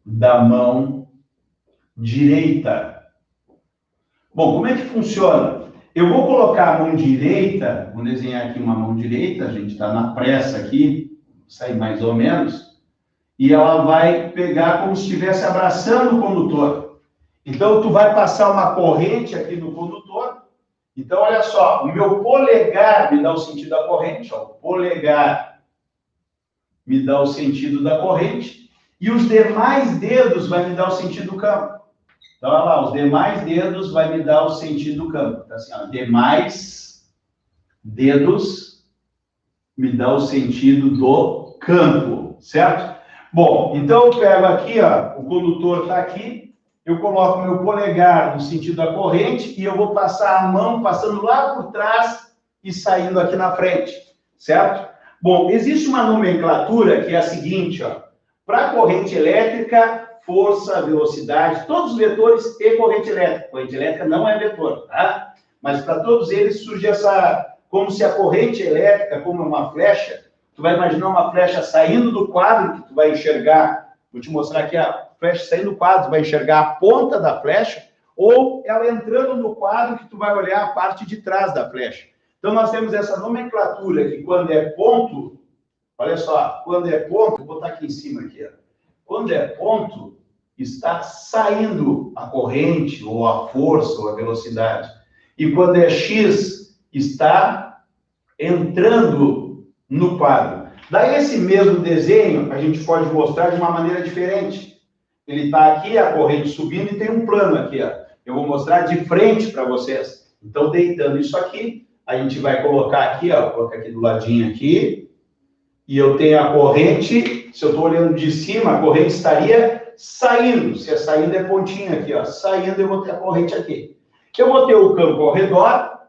da mão direita. Bom, como é que funciona? Eu vou colocar a mão direita, vou desenhar aqui uma mão direita, a gente está na pressa aqui, sai mais ou menos, e ela vai pegar como se estivesse abraçando o condutor. Então, tu vai passar uma corrente aqui no condutor. Então, olha só, o meu polegar me dá o sentido da corrente, ó, o polegar me dá o sentido da corrente, e os demais dedos vai me dar o sentido do campo. Então, olha lá, os demais dedos vai me dar o sentido do campo. Então, assim, ó, demais dedos me dá o sentido do campo, certo? Bom, então eu pego aqui, ó, o condutor está aqui, eu coloco meu polegar no sentido da corrente e eu vou passar a mão passando lá por trás e saindo aqui na frente, certo? Bom, existe uma nomenclatura que é a seguinte, ó, para corrente elétrica, força, velocidade, todos os vetores e corrente elétrica. Corrente elétrica não é vetor, tá? Mas para todos eles surge essa, como se a corrente elétrica, como uma flecha, tu vai imaginar uma flecha saindo do quadro que tu vai enxergar. Vou te mostrar aqui a flecha saindo do quadro, tu vai enxergar a ponta da flecha, ou ela entrando no quadro que tu vai olhar a parte de trás da flecha. Então nós temos essa nomenclatura que quando é ponto, olha só, quando é ponto, vou botar aqui em cima aqui, ó. Quando é ponto, está saindo a corrente, ou a força, ou a velocidade. E quando é X, está entrando no quadro. Daí esse mesmo desenho, a gente pode mostrar de uma maneira diferente. Ele está aqui, a corrente subindo, e tem um plano aqui, ó. Eu vou mostrar de frente para vocês. Então, deitando isso aqui, a gente vai colocar aqui, ó, vou colocar aqui do ladinho aqui, e eu tenho a corrente, se eu estou olhando de cima, a corrente estaria saindo. Se é saindo, é pontinho aqui, ó. Saindo, eu vou ter a corrente aqui. Eu vou ter o campo ao redor,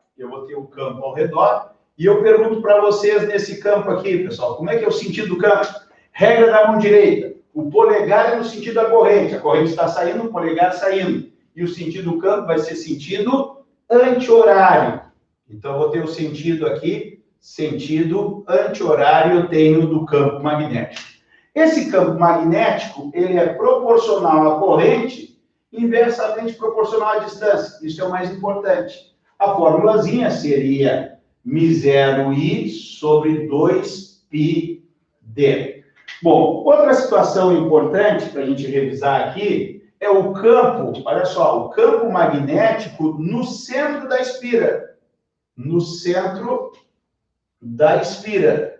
e eu pergunto para vocês nesse campo aqui, pessoal, como é que é o sentido do campo? Regra da mão direita. O polegar é no sentido da corrente. A corrente está saindo, o polegar saindo. E o sentido do campo vai ser sentido anti-horário. Então, eu vou ter o sentido aqui, sentido anti-horário, eu tenho do campo magnético. Esse campo magnético, ele é proporcional à corrente, inversamente proporcional à distância. Isso é o mais importante. A formulazinha seria μ0i sobre 2πd. Bom, outra situação importante para a gente revisar aqui é o campo, olha só, o campo magnético no centro da espira. No centro da espira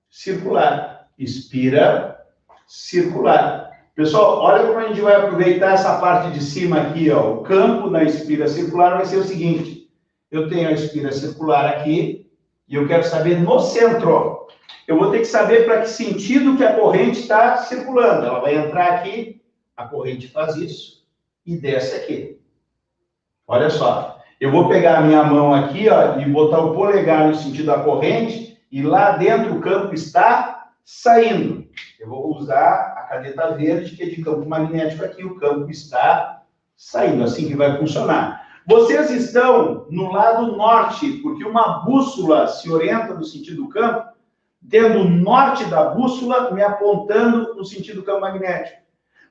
circular. Espira circular. Pessoal, olha como a gente vai aproveitar essa parte de cima aqui, ó. O campo na espira circular vai ser o seguinte. Eu tenho a espira circular aqui e eu quero saber no centro, ó. Eu vou ter que saber para que sentido que a corrente está circulando. Ela vai entrar aqui, a corrente faz isso e desce aqui. Olha só. Eu vou pegar a minha mão aqui, ó, e botar o polegar no sentido da corrente e lá dentro o campo está saindo. Eu vou usar a caneta verde, que é de campo magnético aqui, o campo está saindo, assim que vai funcionar. Vocês estão no lado norte, porque uma bússola se orienta no sentido do campo, tendo o norte da bússola me apontando no sentido do campo magnético.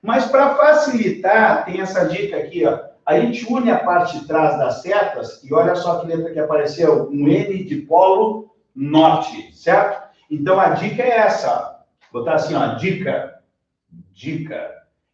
Mas para facilitar, tem essa dica aqui, ó. A gente une a parte de trás das setas e olha só que letra que apareceu, um N de polo norte, certo? Então a dica é essa, ó. Vou botar assim, ó, dica.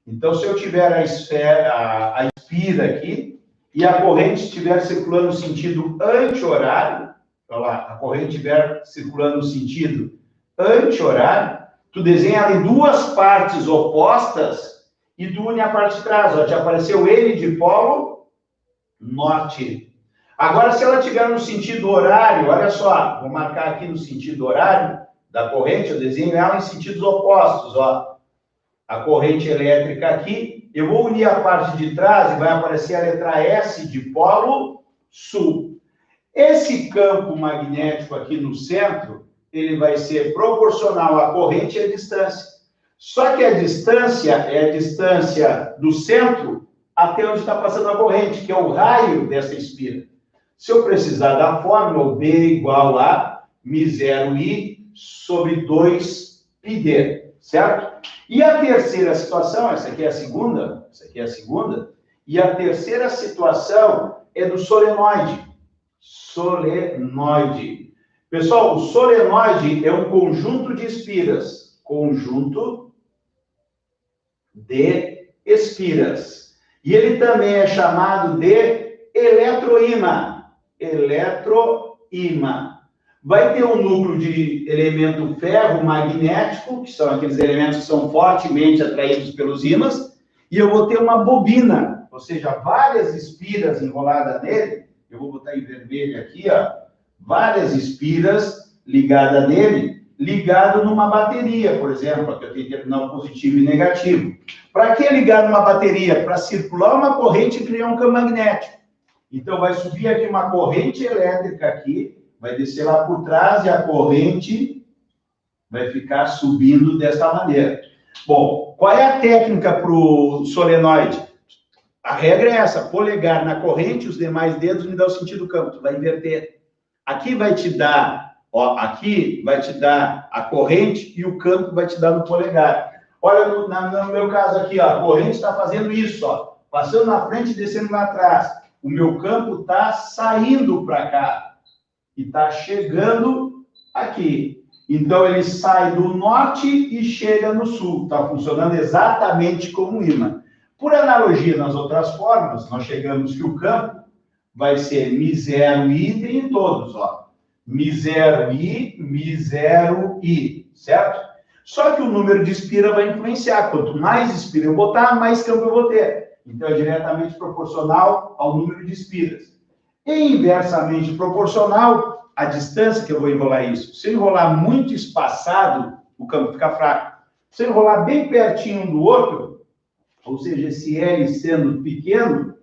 Então se eu tiver a espira aqui e a corrente estiver circulando no sentido anti-horário, olha lá, a corrente estiver circulando no sentido anti-horário, tu desenha ali duas partes opostas e tu une a parte de trás, ó, te apareceu N de polo norte. Agora, se ela estiver no sentido horário, olha só, vou marcar aqui no sentido horário da corrente, eu desenho ela em sentidos opostos, ó. A corrente elétrica aqui, eu vou unir a parte de trás e vai aparecer a letra S de polo sul. Esse campo magnético aqui no centro, ele vai ser proporcional à corrente e à distância. Só que a distância é a distância do centro até onde está passando a corrente, que é o raio dessa espira. Se eu precisar da fórmula, o B igual a μ0i sobre 2πd, certo? E a terceira situação, essa aqui é a segunda, e a terceira situação é do solenoide. Solenoide. Pessoal, o solenoide é um conjunto de espiras. Conjunto de espiras. E ele também é chamado de eletroímã. Eletroímã. Vai ter um núcleo de elemento ferro-magnético, que são aqueles elementos que são fortemente atraídos pelos ímãs, e eu vou ter uma bobina, ou seja, várias espiras enroladas nele. Eu vou botar em vermelho aqui, ó. Várias espiras ligada nele, ligado numa bateria, por exemplo, que eu tenho terminal positivo e negativo. Para que ligar numa bateria? Para circular uma corrente e criar um campo magnético. Então, vai subir aqui uma corrente elétrica aqui, vai descer lá por trás e a corrente vai ficar subindo desta maneira. Bom, qual é a técnica para o solenoide? A regra é essa, polegar na corrente, os demais dedos me dão o sentido do campo, tu vai inverter. Aqui vai te dar, ó, aqui vai te dar a corrente e o campo vai te dar no polegar. Olha, no meu caso aqui, ó, a corrente está fazendo isso, ó, passando na frente e descendo lá atrás. O meu campo está saindo para cá e está chegando aqui. Então, ele sai do norte e chega no sul. Está funcionando exatamente como um ímã. Por analogia, nas outras formas, nós chegamos que o campo vai ser μ0i, tem em todos, ó. μ0i, μ0i, certo? Só que o número de espira vai influenciar. Quanto mais espira eu botar, mais campo eu vou ter. Então, é diretamente proporcional ao número de espiras. E inversamente proporcional à distância que eu vou enrolar isso. Se eu enrolar muito espaçado, o campo fica fraco. Se eu enrolar bem pertinho um do outro, ou seja, esse L sendo pequeno,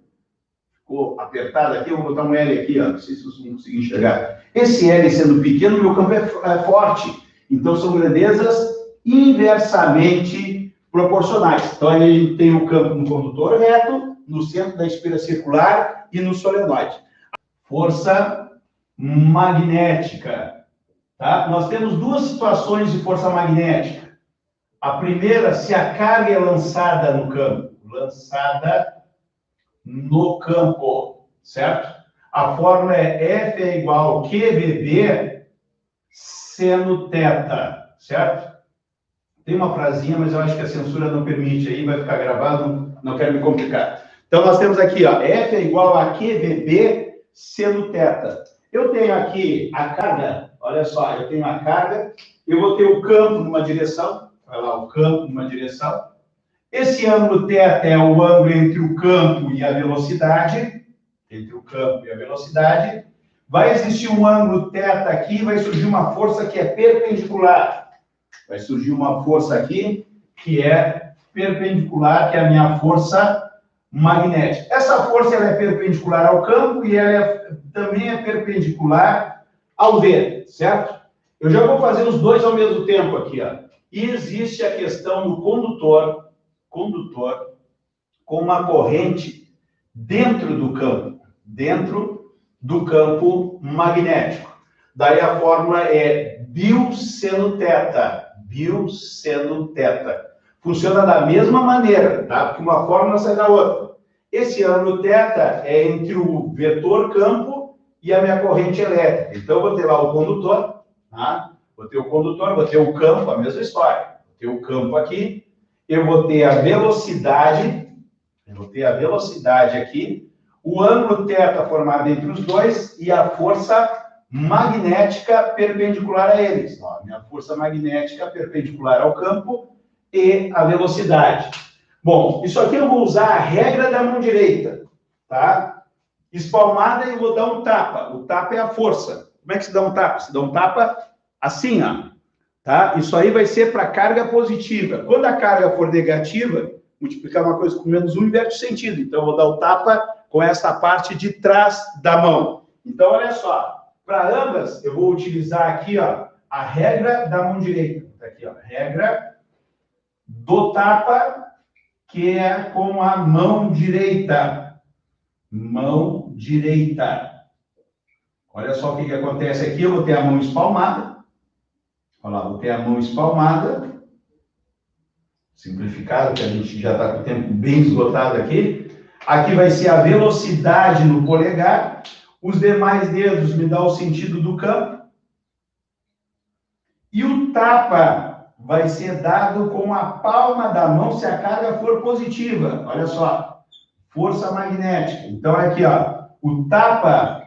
ficou apertado aqui, eu vou botar um L aqui, ó, não sei se vocês vão conseguir enxergar. Esse L sendo pequeno, meu campo é forte. Então, são grandezas inversamente proporcionais. Então, a gente tem o campo no condutor reto, no centro da espira circular e no solenoide. Força magnética. Tá? Nós temos duas situações de força magnética. A primeira, se a carga é lançada no campo. Lançada no campo, certo? A fórmula é F é igual a QVB seno θ, certo? Tem uma frasinha, mas eu acho que a censura não permite aí, vai ficar gravado, não quero me complicar. Então, nós temos aqui, ó, F é igual a QVB seno θ. Eu tenho aqui a carga, olha só, eu tenho a carga, eu vou ter o campo numa direção, vai lá, o campo numa direção. Esse ângulo θ é o ângulo entre o campo e a velocidade, entre o campo e a velocidade. Vai existir um ângulo θ aqui, vai surgir uma força que é perpendicular. Vai surgir uma força aqui que é perpendicular, que é a minha força magnética. Essa força ela é perpendicular ao campo e ela também é perpendicular ao V, certo? Eu já vou fazer os dois ao mesmo tempo aqui, ó. E existe a questão do condutor com uma corrente dentro do campo magnético. Daí a fórmula é Biu seno θ. Funciona da mesma maneira, tá? Porque uma fórmula sai da outra. Esse ângulo θ é entre o vetor campo e a minha corrente elétrica. Então, eu vou ter lá o condutor, tá? Vou ter o condutor, vou ter o campo, a mesma história. Vou ter o campo aqui, eu vou ter a velocidade, aqui, o ângulo θ formado entre os dois e a força magnética perpendicular a eles. Ó, minha força magnética perpendicular ao campo e a velocidade. Bom, isso aqui eu vou usar a regra da mão direita, tá? Espalmada eu vou dar um tapa. O tapa é a força. Como é que se dá um tapa? Se dá um tapa assim, ó. Tá? Isso aí vai ser para carga positiva. Quando a carga for negativa, multiplicar uma coisa com menos 1 inverte o sentido. Então, eu vou dar o tapa com essa parte de trás da mão. Então, olha só. Para ambas, eu vou utilizar aqui, ó, a regra da mão direita. Tá aqui, ó, regra do tapa, que é com a mão direita. Mão direita. Olha só o que acontece aqui. Eu vou ter a mão espalmada. Olha lá, vou ter a mão espalmada. Simplificado, que a gente já está com o tempo bem esgotado aqui. Aqui vai ser a velocidade no polegar. Os demais dedos me dão o sentido do campo. E o tapa vai ser dado com a palma da mão se a carga for positiva. Olha só. Força magnética. Então, aqui, ó. O tapa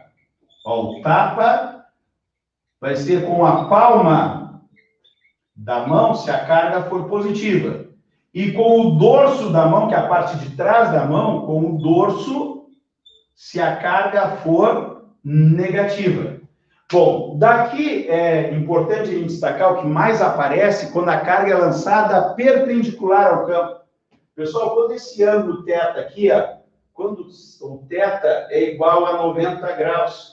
vai ser com a palma da mão se a carga for positiva. E com o dorso da mão, que é a parte de trás da mão, com o dorso, se a carga for negativa. Bom, daqui é importante a gente destacar o que mais aparece quando a carga é lançada perpendicular ao campo. Pessoal, quando esse ângulo θ aqui, ó, quando o θ é igual a 90 graus,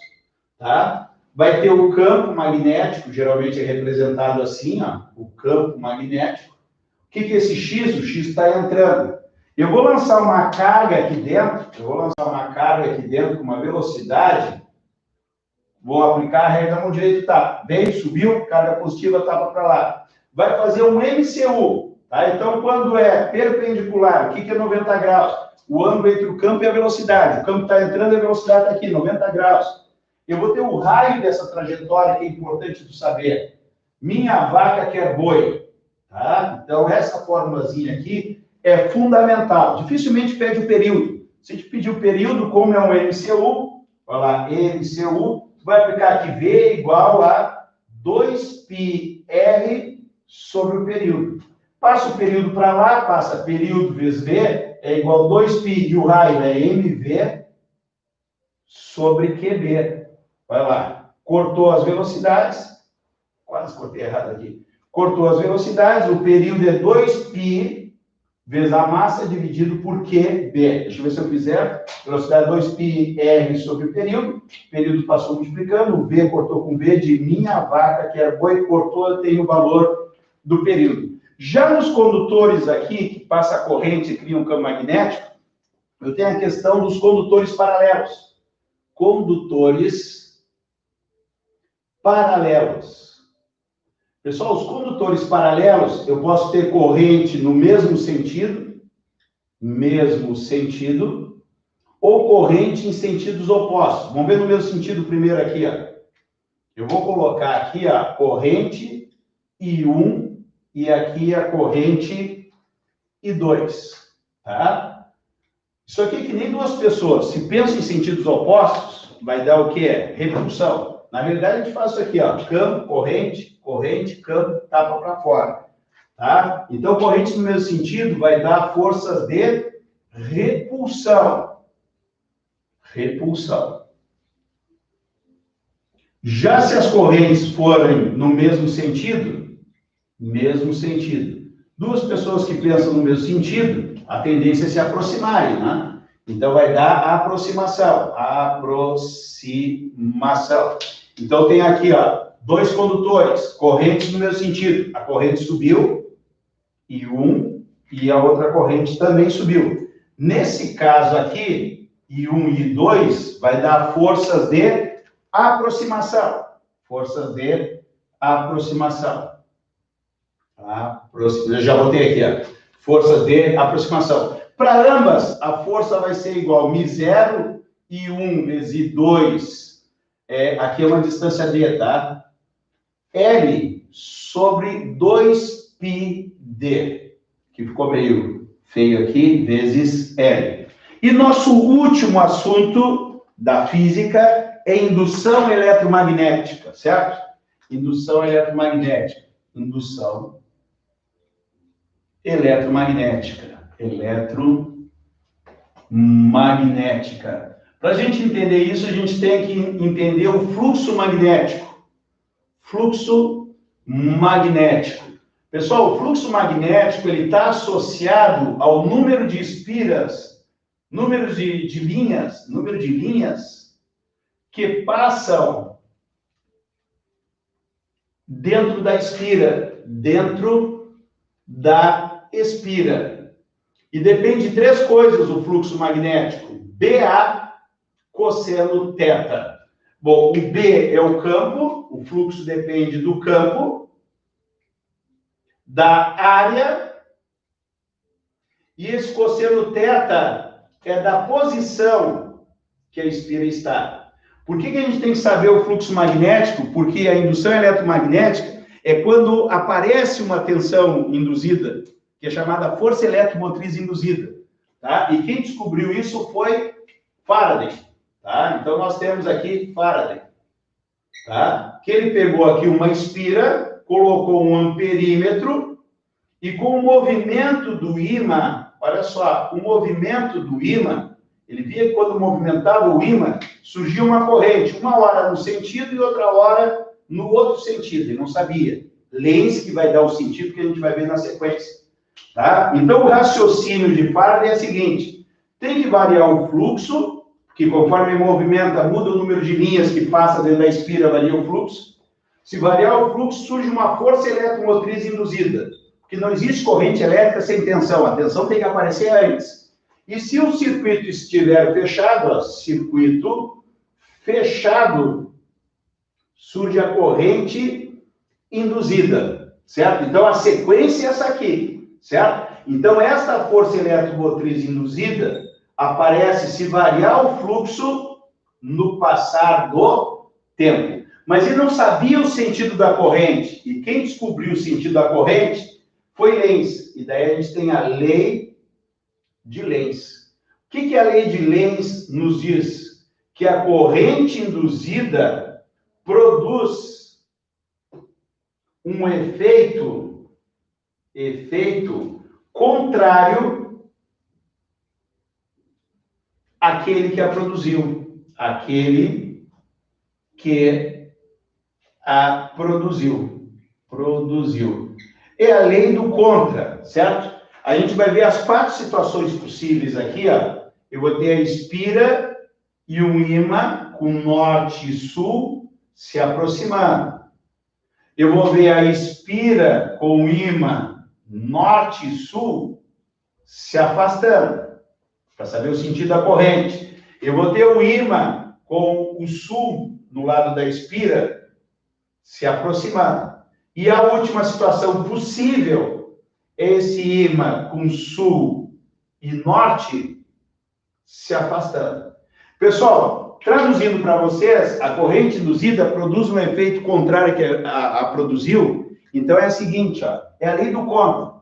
tá? Vai ter o campo magnético, geralmente é representado assim, ó, o campo magnético. O que é esse X? O X está entrando. Eu vou lançar uma carga aqui dentro, com uma velocidade, vou aplicar a regra da mão direita, tá? Veio, subiu, carga positiva, tapa para lá. Vai fazer um MCU, tá? Então, quando é perpendicular, o que é 90 graus? O ângulo entre o campo e a velocidade. O campo está entrando e a velocidade está aqui, 90 graus. Eu vou ter o raio dessa trajetória, que é importante tu saber. Minha vaca quer boi, tá? Então, essa formulazinha aqui é fundamental. Dificilmente pede o período. Se a gente pedir o período, como é um MCU, vai lá, MCU, tu vai aplicar aqui V igual a 2πr sobre o período. Passa o período para lá, passa período vezes V, é igual a 2π, e o raio é mv sobre QB. Vai lá, cortou as velocidades, quase cortei errado aqui, cortou as velocidades, o período é 2π vezes a massa dividido por QB. Deixa eu ver se eu fizer. Velocidade 2πr sobre o período passou multiplicando, o V cortou com V de minha vaca, que é boi, cortou, eu tenho o valor do período. Já nos condutores aqui, que passa a corrente e cria um campo magnético, eu tenho a questão dos condutores paralelos. Condutores paralelos. Pessoal, os condutores paralelos, eu posso ter corrente no mesmo sentido, ou corrente em sentidos opostos. Vamos ver no mesmo sentido primeiro aqui, ó. Eu vou colocar aqui a corrente I1 e aqui a corrente I2, tá? Isso aqui é que nem duas pessoas. Se pensam em sentidos opostos, vai dar o quê? Repulsão. Na verdade, a gente faz isso aqui, ó. Campo, corrente, campo, tapa para fora. Tá? Então, corrente no mesmo sentido vai dar forças de repulsão. Já se as correntes forem no mesmo sentido, duas pessoas que pensam no mesmo sentido, a tendência é se aproximarem, né? Então, vai dar aproximação. Então, tem aqui, ó, dois condutores, correntes no mesmo sentido. A corrente subiu, I1, e a outra corrente também subiu. Nesse caso aqui, I1 e I2 vai dar forças de aproximação. Eu já botei aqui, ó. Forças de aproximação. Para ambas, a força vai ser igual a μ0, I1 vezes I2. Aqui é uma distância D, tá? L sobre 2πd, que ficou meio feio aqui, vezes L. E nosso último assunto da física é indução eletromagnética, certo? Indução eletromagnética. Para a gente entender isso, a gente tem que entender o fluxo magnético. Pessoal, o fluxo magnético ele está associado ao número de espiras, número de linhas que passam dentro da espira. E depende de três coisas o fluxo magnético. BA cosseno θ. Bom, o B é o campo, o fluxo depende do campo, da área, e esse cosseno θ é da posição que a espira está. Por que a gente tem que saber o fluxo magnético? Porque a indução eletromagnética é quando aparece uma tensão induzida, que é chamada força eletromotriz induzida. Tá? E quem descobriu isso foi Faraday. Tá? Então, nós temos aqui Faraday. Tá? Que ele pegou aqui uma espira, colocou um amperímetro, e com o movimento do ímã, olha só, o movimento do ímã, ele via que quando movimentava o ímã, surgiu uma corrente, uma hora no sentido e outra hora no outro sentido, e não sabia. Lenz que vai dar o sentido que a gente vai ver na sequência. Tá? Então, o raciocínio de Faraday é o seguinte, tem que variar o fluxo, que conforme movimenta, muda o número de linhas que passa dentro da espira, varia o fluxo. Se variar o fluxo, surge uma força eletromotriz induzida, porque não existe corrente elétrica sem tensão, a tensão tem que aparecer antes. E se o circuito estiver fechado, ó, circuito fechado, surge a corrente induzida, certo? Então, a sequência é essa aqui, certo? Então, esta força eletromotriz induzida aparece se variar o fluxo no passar do tempo. Mas ele não sabia o sentido da corrente. E quem descobriu o sentido da corrente foi Lenz. E daí a gente tem a lei de Lenz. O que a lei de Lenz nos diz? Que a corrente induzida produz um efeito contrário àquele que a produziu. Aquele que a produziu. É a lei do contra, certo? A gente vai ver as 4 situações possíveis aqui, ó. Eu vou ter a espira e um ímã com norte e sul se aproximando. Eu vou ver a espira com o ímã norte e sul se afastando, para saber o sentido da corrente. Eu vou ter o ímã com o sul no lado da espira se aproximando. E a última situação possível é esse ímã com sul e norte se afastando. Pessoal, traduzindo para vocês, a corrente induzida produz um efeito contrário que a produziu. Então é a seguinte, ó, é a lei do contra.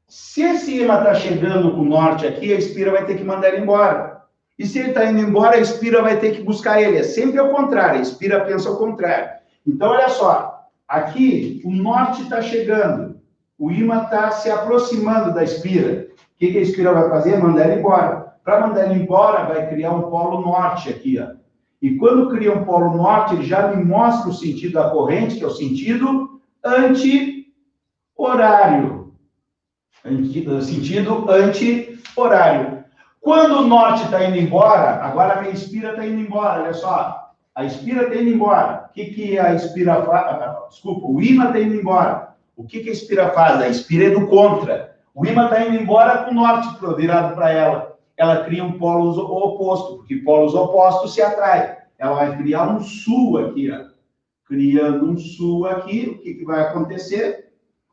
Se esse ímã está chegando com o norte aqui, a espira vai ter que mandar ele embora. E se ele está indo embora, a espira vai ter que buscar ele. É sempre ao contrário, a espira pensa ao contrário. Então, olha só, aqui o norte está chegando, o ímã está se aproximando da espira. O que a espira vai fazer? Mandar ele embora. Para mandar ele embora, vai criar um polo norte aqui, ó. E quando cria um polo norte, ele já me mostra o sentido da corrente, que é o sentido anti-horário. Sentido anti-horário. Quando o norte está indo embora, agora a minha espira está indo embora, olha só. A espira está indo embora. O que a espira faz? Desculpa, o ímã está indo embora. O que a espira faz? A espira é do contra. O ímã está indo embora com o norte virado para ela. Ela cria um polo oposto, porque polos opostos se atraem. Ela vai criar um sul aqui, ó. Criando um sul aqui, o que vai acontecer?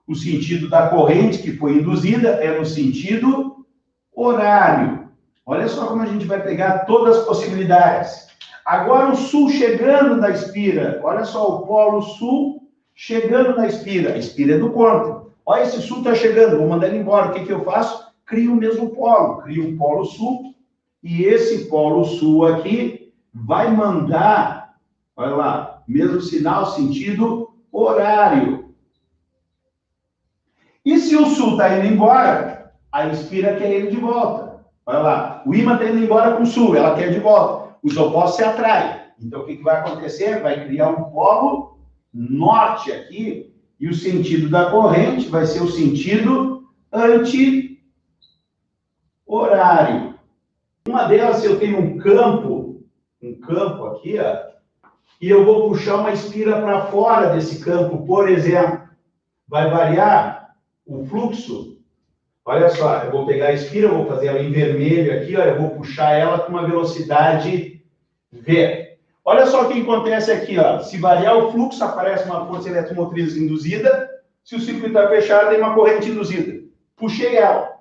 O sentido da corrente que foi induzida é no sentido horário. Olha só como a gente vai pegar todas as possibilidades. Agora o sul chegando na espira. Olha só, o polo sul chegando na espira. A espira é do contra. Olha, esse sul está chegando, vou mandar ele embora. O que eu faço? Crio o mesmo polo. Crio um polo sul. E esse polo sul aqui vai mandar, olha lá, mesmo sinal, sentido horário. E se o sul está indo embora, a espira quer ele de volta. Olha lá, o ímã está indo embora com o sul, ela quer de volta. Os opostos se atraem. Então, o que vai acontecer? Vai criar um polo norte aqui, e o sentido da corrente vai ser o sentido anti-horário. Uma delas, se eu tenho um campo aqui, ó, e eu vou puxar uma espira para fora desse campo, por exemplo, vai variar o fluxo. Olha só, eu vou pegar a espira, vou fazer ela em vermelho aqui, ó, eu vou puxar ela com uma velocidade V. Olha só o que acontece aqui, ó. Se variar o fluxo, aparece uma força eletromotriz induzida. Se o circuito está fechado, tem uma corrente induzida. Puxei ela.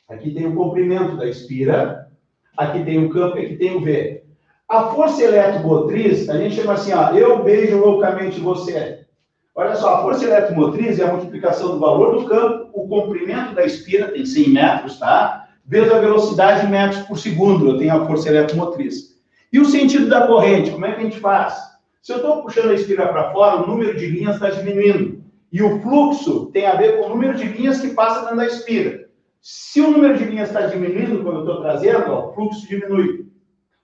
Aqui tem o comprimento da espira, aqui tem o campo e aqui tem o V. A força eletromotriz, a gente chama assim, ó, eu beijo loucamente você. Olha só, a força eletromotriz é a multiplicação do valor do campo, o comprimento da espira, tem 100 metros, tá? Vezes a velocidade em metros por segundo, eu tenho a força eletromotriz. E o sentido da corrente, como é que a gente faz? Se eu estou puxando a espira para fora, o número de linhas está diminuindo. E o fluxo tem a ver com o número de linhas que passa dentro da espira. Se o número de linhas está diminuindo, quando eu estou trazendo, ó, o fluxo diminui.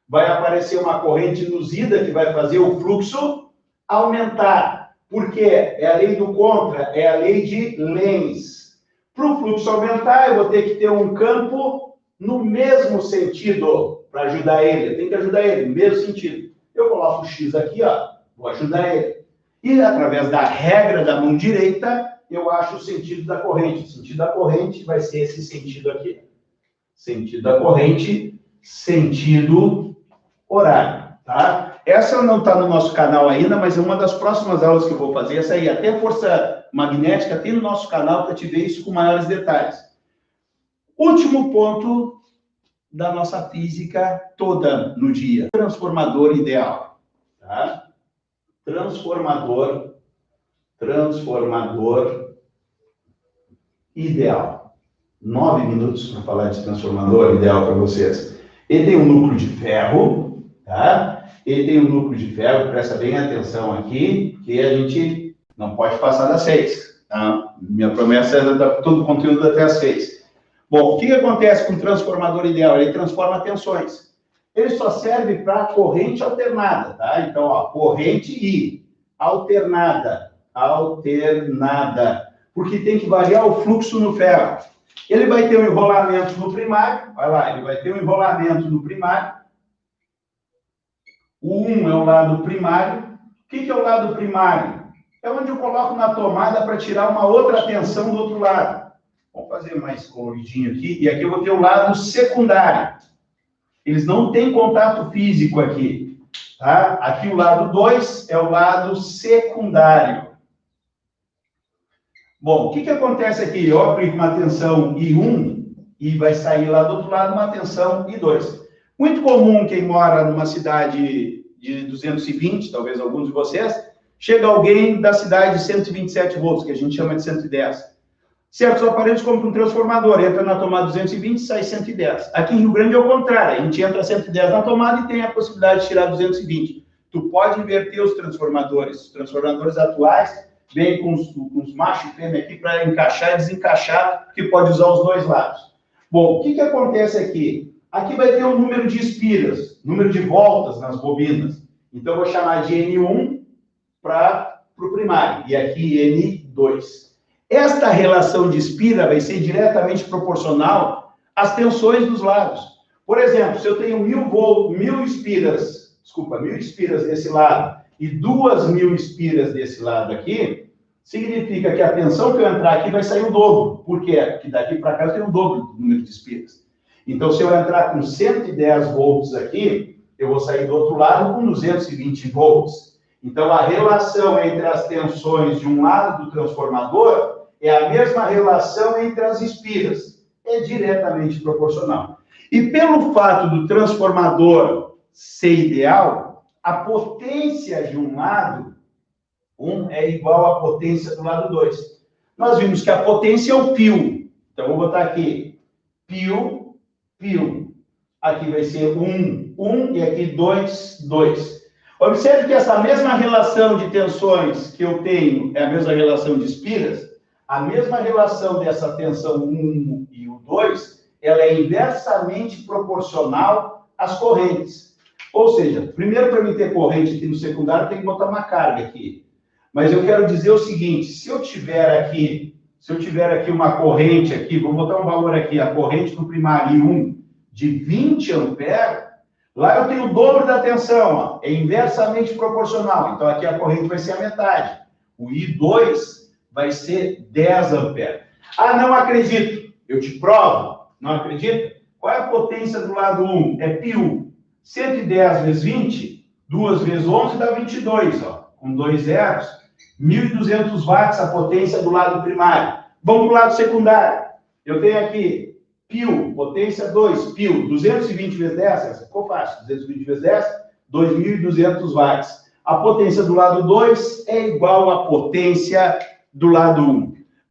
vai aparecer uma corrente induzida que vai fazer o fluxo aumentar. Por quê? É a lei do contra, é a lei de Lenz. Para o fluxo aumentar, eu vou ter que ter um campo no mesmo sentido para ajudar ele. Tem que ajudar ele no mesmo sentido. Eu coloco o X aqui, ó, vou ajudar ele. E através da regra da mão direita, eu acho o sentido da corrente. O sentido da corrente vai ser esse sentido aqui. Sentido da corrente, sentido horário, tá? Essa não está no nosso canal ainda, mas é uma das próximas aulas que eu vou fazer. Essa aí, até força magnética, tem no nosso canal para te ver isso com maiores detalhes. Último ponto da nossa física toda no dia. Transformador ideal, tá? Transformador ideal. 9 minutos para falar de transformador ideal para vocês. Ele tem um núcleo de ferro, tá? Ele tem um núcleo de ferro, presta bem atenção aqui, que a gente não pode passar das 6, tá? Minha promessa é dar todo o conteúdo até as 6. Bom, o que acontece com o transformador ideal? Ele transforma tensões. Ele só serve para corrente alternada, tá? Então, ó, corrente I, alternada, porque tem que variar o fluxo no ferro. Ele vai ter um enrolamento no primário, vai lá, ele vai ter um enrolamento no primário. O 1 é o lado primário. O que é o lado primário? É onde eu coloco na tomada para tirar uma outra tensão do outro lado. Vamos fazer mais coloridinho aqui. E aqui eu vou ter o lado secundário. Eles não têm contato físico aqui, tá? Aqui o lado 2 é o lado secundário. Bom, o que acontece aqui? Eu aplico uma tensão I1 e vai sair lá do outro lado uma tensão I2. Muito comum quem mora numa cidade de 220, talvez alguns de vocês, chega alguém da cidade de 127 volts, que a gente chama de 110. Certos aparelhos compram um transformador, entra na tomada 220 e sai 110. Aqui em Rio Grande é o contrário, a gente entra 110 na tomada e tem a possibilidade de tirar 220. Tu pode inverter os transformadores. Os transformadores atuais vêm com os machos e fêmea aqui para encaixar e desencaixar, que pode usar os dois lados. Bom, o que acontece aqui? Aqui vai ter um número de espiras, número de voltas nas bobinas. Então, eu vou chamar de N1 para o primário, e aqui N2. Esta relação de espira vai ser diretamente proporcional às tensões dos lados. Por exemplo, se eu tenho 1000 espiras desse lado e 2000 espiras desse lado aqui, significa que a tensão que eu entrar aqui vai sair o dobro. Por quê? Porque daqui para cá eu tenho o dobro do número de espiras. Então, se eu entrar com 110 volts aqui, eu vou sair do outro lado com 220 volts. Então, a relação entre as tensões de um lado do transformador é a mesma relação entre as espiras. É diretamente proporcional. E pelo fato do transformador ser ideal, a potência de um lado, 1 é igual à potência do lado 2. Nós vimos que a potência é o π. Então, eu vou botar aqui π. Aqui vai ser 1 e aqui 2. Observe que essa mesma relação de tensões que eu tenho é a mesma relação de espiras. A mesma relação dessa tensão 1 e o 2, ela é inversamente proporcional às correntes. Ou seja, primeiro para mim ter corrente aqui no secundário, tem que botar uma carga aqui. Mas eu quero dizer o seguinte, se eu tiver aqui uma corrente aqui, vou botar um valor aqui, a corrente no primário I1 de 20 amperes, lá eu tenho o dobro da tensão, ó, é inversamente proporcional. Então, aqui a corrente vai ser a metade. O I2 vai ser 10 amperes. Ah, não acredito. Eu te provo. Não acredita? Qual é a potência do lado 1? É π1. 110 vezes 20, 2 vezes 11 dá 22, ó, com 2 zeros. 1.200 watts a potência do lado primário. Vamos para o lado secundário. Eu tenho aqui π, potência 2, π, 220 vezes 10, essa ficou fácil, 220 vezes 10, 2.200 watts. A potência do lado 2 é igual à potência do lado 1.